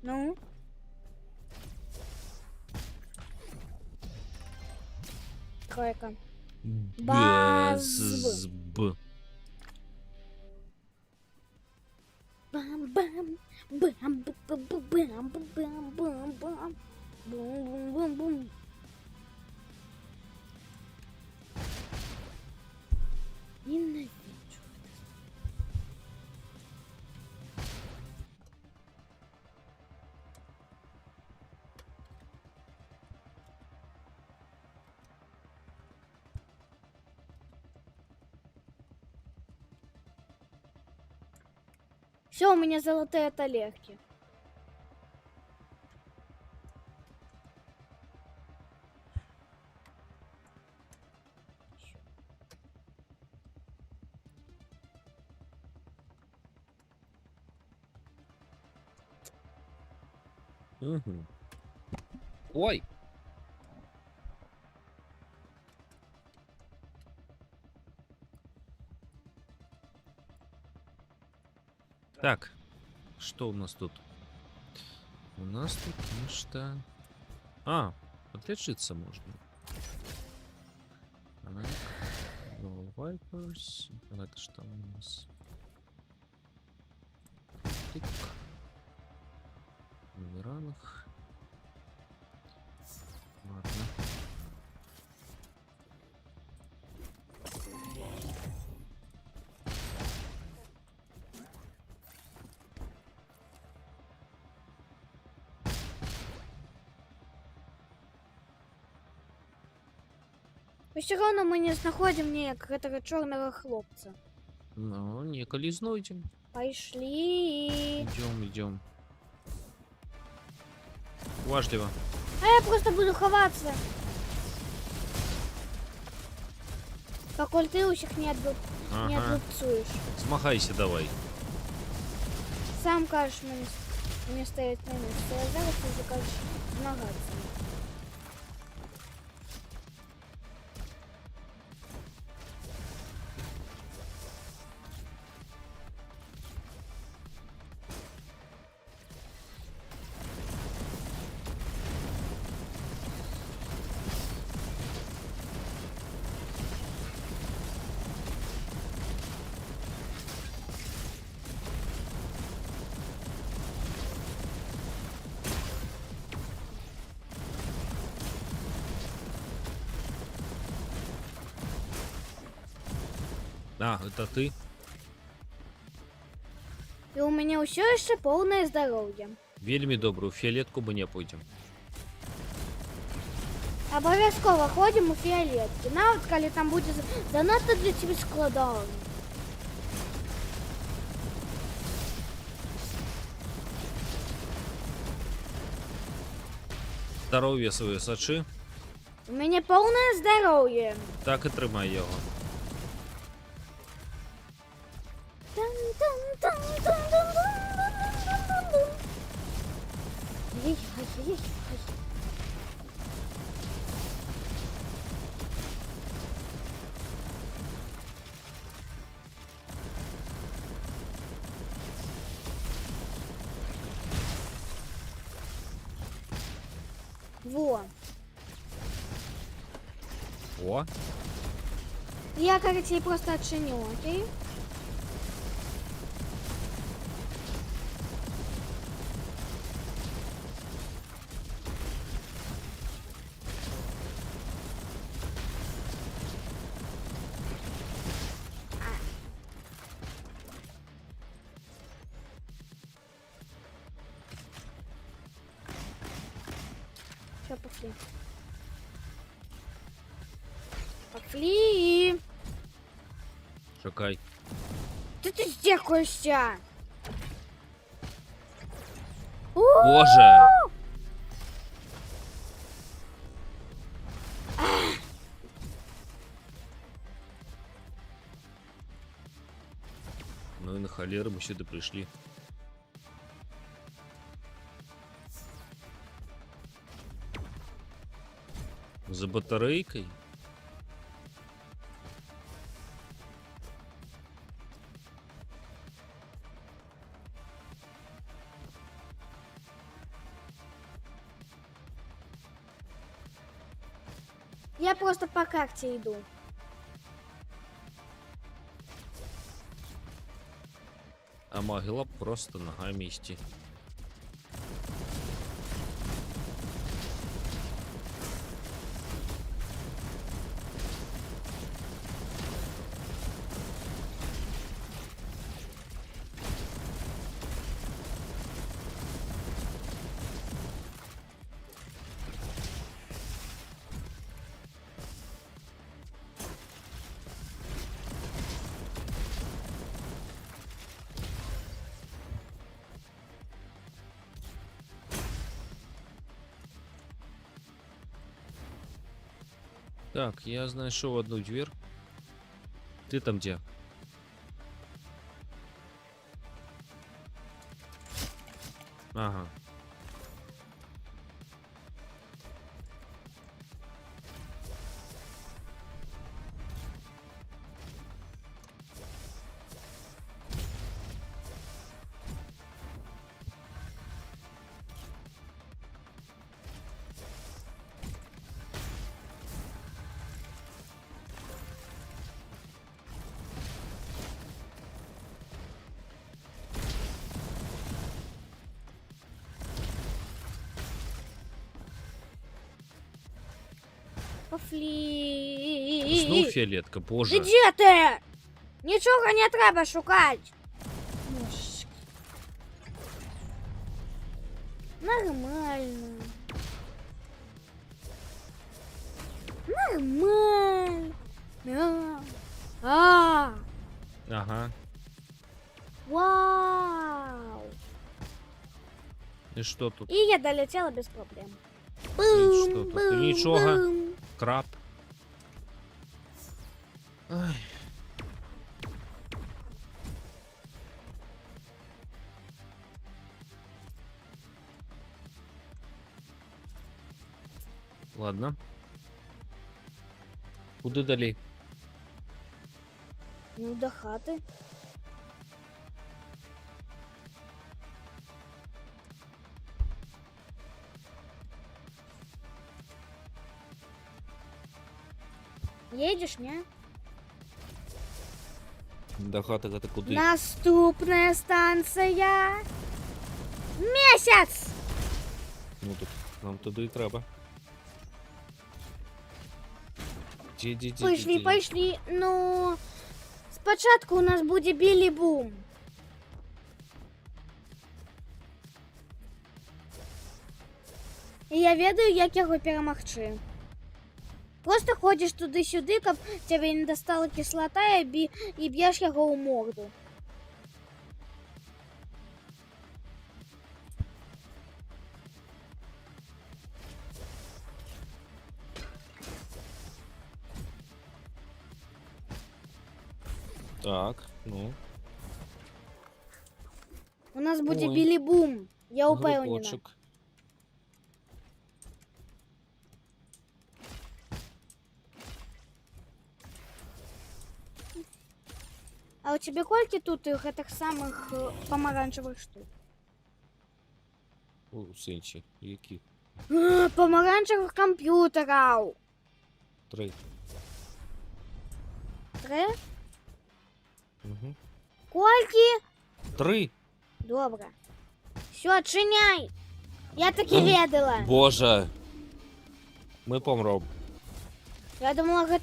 Ну? Тройка. Базв. Б. Бам-бам, бам-бам-бам-бам-бам-бам-бам. Бум-бум-бум-бум. Ненавижу это. Все, у меня золотые талерки. Угу. Ой. Так, что у нас тут? У нас тут нечто... А, отличиться можно. Так, no Vipers. Это что у нас? Тик. В Иранах. Ладно. Но все равно мы не знаходим ніяк этого черного хлопца. Ну, неколи знойдем. Пошли. Идем. Важливо. А я просто буду ховаться. Поколь ты усіх не Ага. отлупцуешь. Змагайся давай. Сам кажеш мені стоять на місці, а зараз ти вже кажеш змагатися. А, это ты? И у меня все еще полное здоровье. Вельмі добре, у фіолетку ми не пойдем. Обов'язково ходимо у фіолетки. Навіть коли там буде занадто для тебе складно. Здоров'я своє сачи, У меня полное здоровье. так і тримай його. Ей, ай, ай, ай. Во. О, Я, короче, просто отшиню, окей? Все, пошли. Пошли! чекай. Ты здекаешься! Боже! Ну и на холеру мы сюда пришли. За батарейкой? Я просто по карте иду. А могла б просто ногами идти. Так, я знайшов одну дверь. Ты там где? Ага. Пошли! Знов фіолетка, боже. Де ти? Нічого не треба шукати. Нормально. Нормально. Ага. Вау. І що тут? И я долетела без проблем. И что тут? И ничего. бум. Краб. Ай. Ладно. Куди далі? Ну, до хаты. Едешь, не? До хати это куди? Наступная станция. Месяц! Ну тут нам туди і треба. Ді. Пошли, пошли. Ну, Спочатку у нас буде Білі Бум. І я ведаю, як його перемогти. Просто ходиш туди-сюди, каб тебе не достала кислота і б'єш його у морду. Так, ну. У нас буде Ой. Білі Бум. Я упевнена. Грибочок. А у тебе колькі тут гэтых самых помаранчевых штук? У сенсі. Які? Помаранчевых комп'ютерів. 3. 3? Угу. Колькі? 3. Добре. Все, чиняй. Я таки ведала. Боже. Ми помром. Я думала,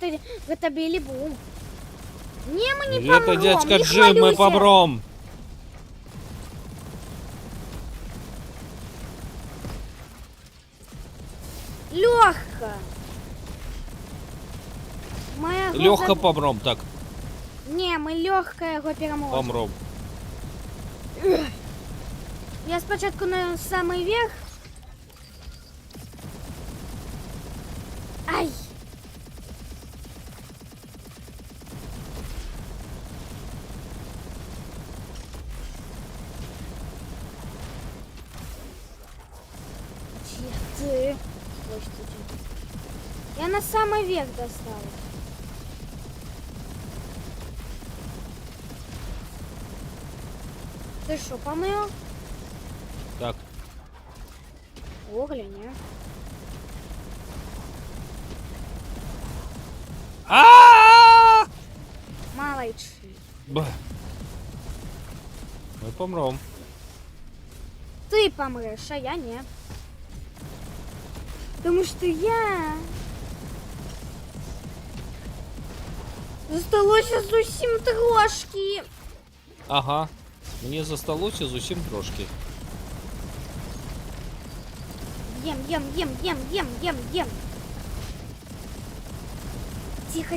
гэта Білі Бум. Не, мы не Это помрем, дядька не Джим, мы хвалюйся. помром. Легко. Моя Легко помром, так, Не, мы легко його переможемо. помром. Я спочатку на самий верх. Ай! Где ты? Ой, что ты? Я на самый верх достала. Ты что, помыл? Так, Огля, не? а Молодцы. Мы помром. Ты помрешь, а я нет. Потому что я... Засталося зовсім трошки. Ага. Мені зосталося зовсім трошки. Ем.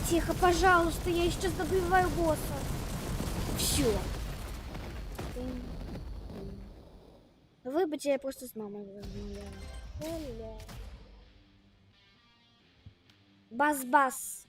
Тихо, пожалуйста, я сейчас добиваю босса. Все. Выбачь, я просто с мамой размовляю. Бас-бас.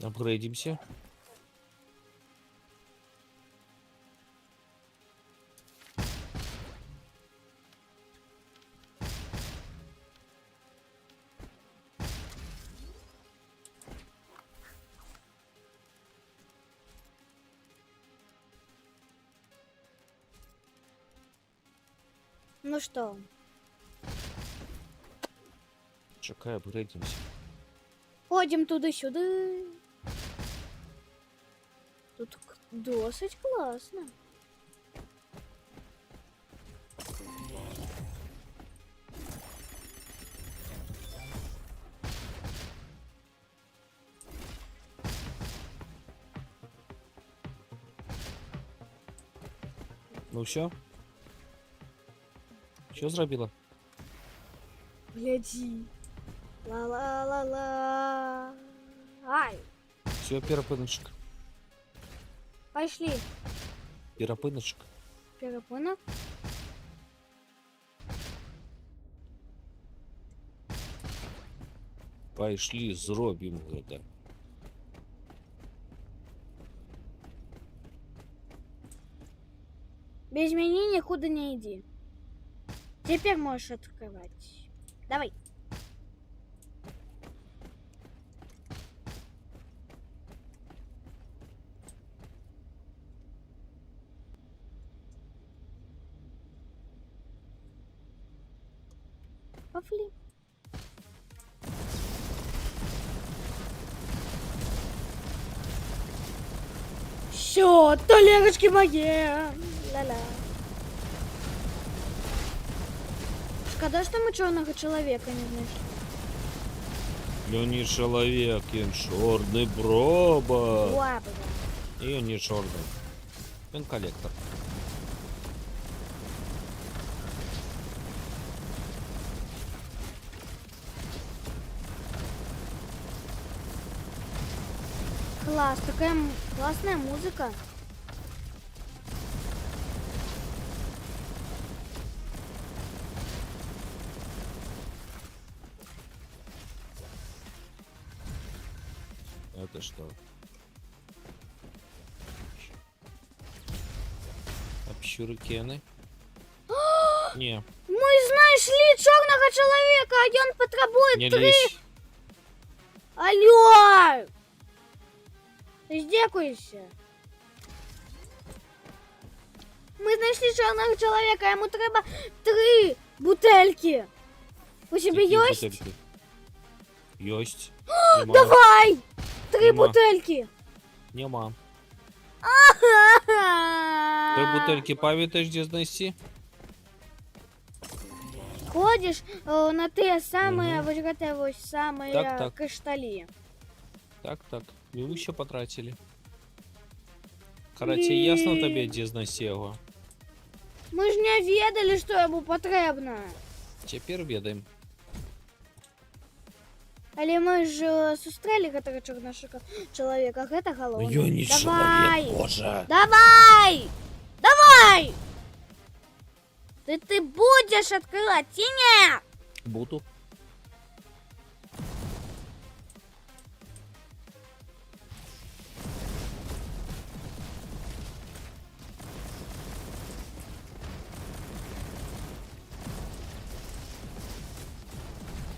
Апгрейдимся. Ну что, Чекай, апгрейдимся. ходим туди-сюди. Тут досить класно. Ну все. Що зробила? Гляди. Ла-ла-ла-ла. Ай, Все, перепиночок. пошли. Перепиночок. Перепонок. Пайшлі, зробім гэта. Без меня никуда не иди. Теперь можешь открывать. Давай. Пошли. Все, толерочки мои. Ля-ля. Шкода, что мы черного человека не нашли. Ён не чалавек, ён чорны броба. Ладно. І ён не чорны. Ён калектор. Класс, такая классная музыка. Это что? Общурикены? Не, Мы знайшли черного человека, а он потребует не 3. лезь. Алло! Ти здекуєшся? Ми знайшли чорного чоловіка, йому треба 3 бутельки. У тебе Какие есть? бутыльки? Есть. Нема. Давай! 3 Нема. бутельки. Нема. 3 бутыльки пам'ятаєш, де знайти? Ходиш на те саме, Мгм. ось це ось саме Так, так. кришталі. Так, так. І ви ще потратили. Короче, ясно тобі, де знайти його? Ми ж не ведали, що йому потрібно. Тепер ведаємо. Але ми ж зустріли гэтага чорного чоловіка, гэта головне. Ну, я не Давай! чоловік, боже. Давай! Давай! Ты будешь открывать, и нет? Буду.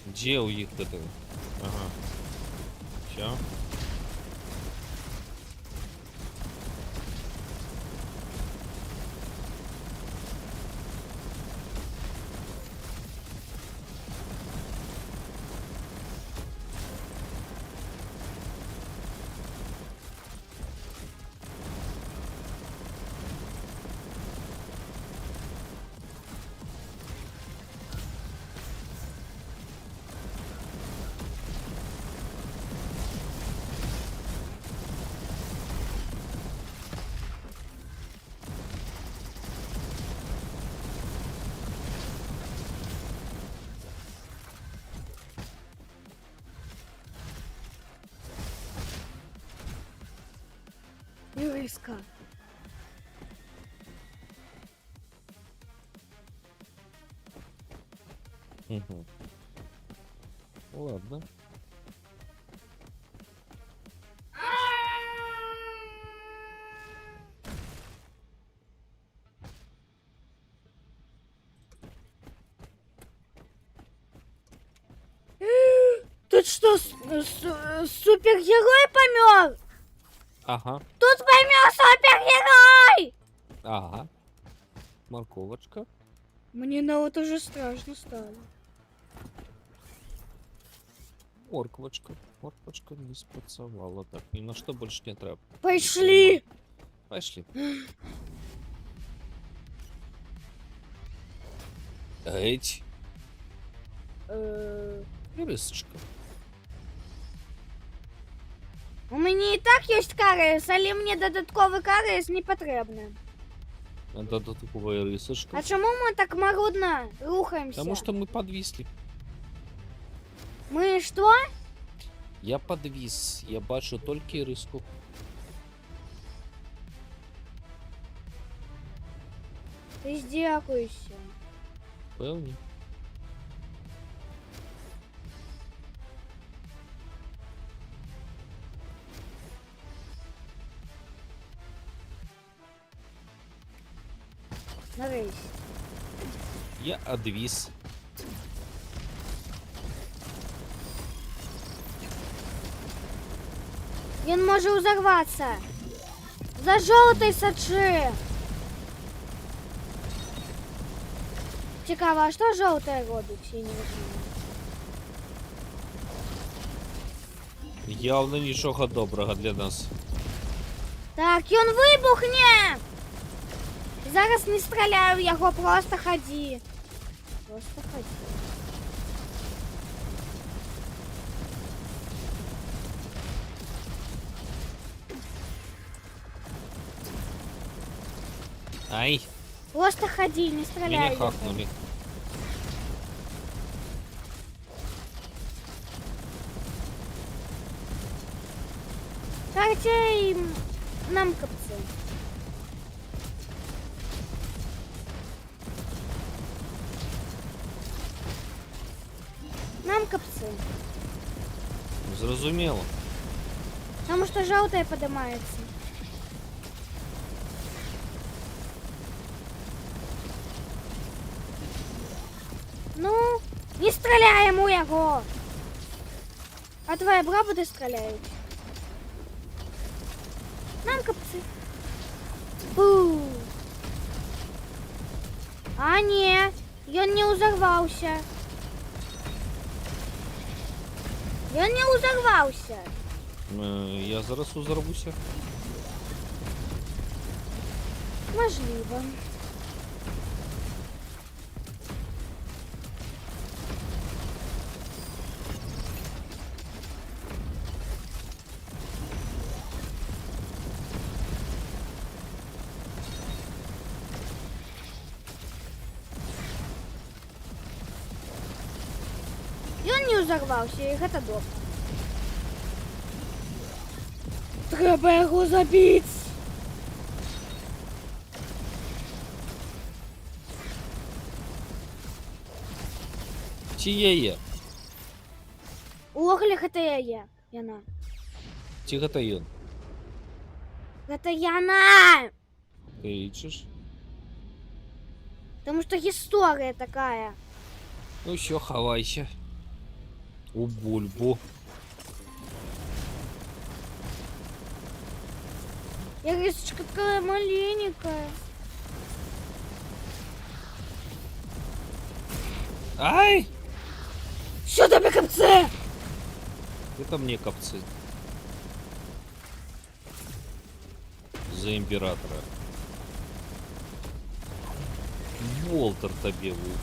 Где у них это? Ага. Все. Юриска. Угу. Ладно. Тут что, супергерой помер? Ага. Тут помер супергерой! Ага. Морковочка. Мне на вот уже страшно стало. Морковочка. Морковочка не спрацевала. Так, ни на что больше не треба. Пошли! Пошли. Эть. Рисочка. У мене і так є каріс, але мені додатковий каріс не потрібен. Это такая рисочка. А чому ми так марудно рухаємося? Потому что мы подвисли. Ми що? Я подвис. Я бачу только риску. Ти здякуєшся. Певні. Нарешті. Я адвіз. Він може узорватися. За жовтий сачи. Цікаво, а що жовте робить? Я не розумію. Явно нічого доброго для нас. Так, він вибухне! Зараз не стріляю в його, просто ході. Просто ході. Ай, Просто ходи, не стреляй. меня в него. хакнули. Хотя нам копцы. Нам копцы. Зрозуміло. Потому что желтое поднимается. Ну, не стреляем у его. А твоя бра буде стріляють. Нам копцы. Бу. А ні, він не узорвався. Він не узорвався. Я зараз узорвуся. Можливо. Ён не узорваўся, і гэта добра. Трэба яго забіць. Ці яе? Увогуле гэта яе. Яна. Ці гэта ён? Гэта яна! Ты лічыш? Потому что гісторыя такая. Ну все, хавайся. У бульбу. Я рисочка такая маленькая. Ай! Що тобі копце? Это мне копцы. За императора. Волтер тебе будет.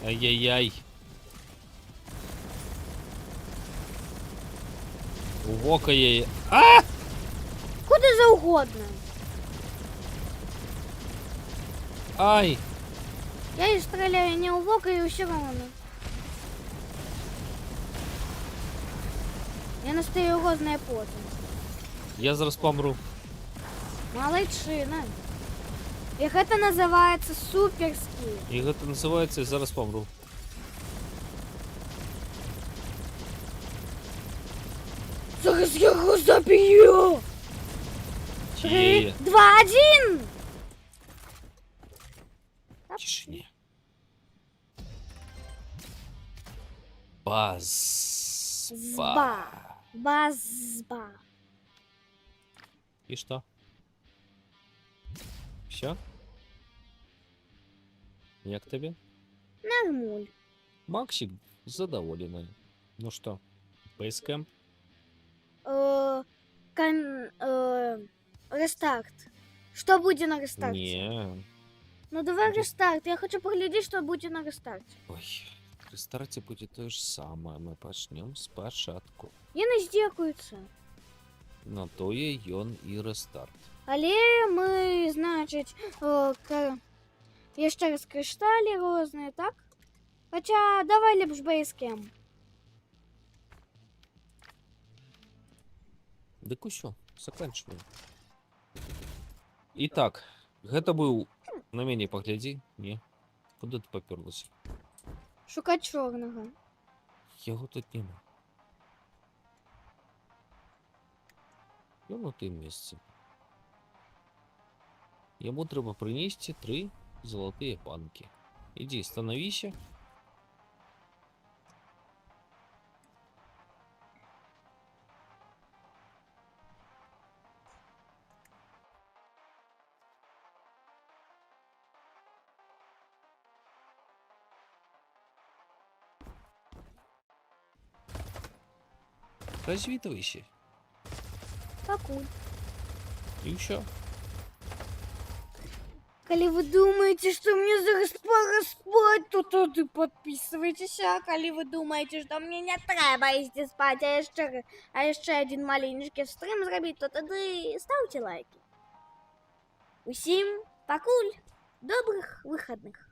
Ай-яй-яй. Увокає. А! Куди завгодно. Ай! Я її стріляю не у вока і все равно. Я настаю грозная поза. Я зараз помру. Молодчина. І гэта називається суперський. І гэта називається «Я зараз помру». Зараз я його заб'ю. Чи є я? 2-1. Тишине. Баз. Зба. Базба. И что? Все? Як тебе? Нормуль. Максик задоволенный. Ну что, бейскэмп? Рестарт. Что будет на рестарте? Не. Ну давай рестарт. Я хочу поглядеть, что будет на рестарте. Ой, в рестарте будет то же самое. Мы почнем с початку. І не здякуються. На то є ён і рестарт. Але ми, значить, ще раз кришталі різні, так? Хоча давай ліпш бейскем. Дык усё, заканчиваем. Итак, гэта быў На мяне паглядзі. Не. Куди ти поперлася? Шукати чорного. Його тут нема. Ён на тым месцы. Яму трэба прынесці 3 залатыя банкі. Ідзі, станавіся. Развітвайся. Пакуль. І ўсё. Калі вы думаеце, што мне зараз пора спаць, то тады подписывайтеся. А калі вы думаеце, што мне не трэба ісці спаць, а яшчэ адзін маленечкі стрым зрабіць, то тады ставце лайки. Усім пакуль. Добрых выходных.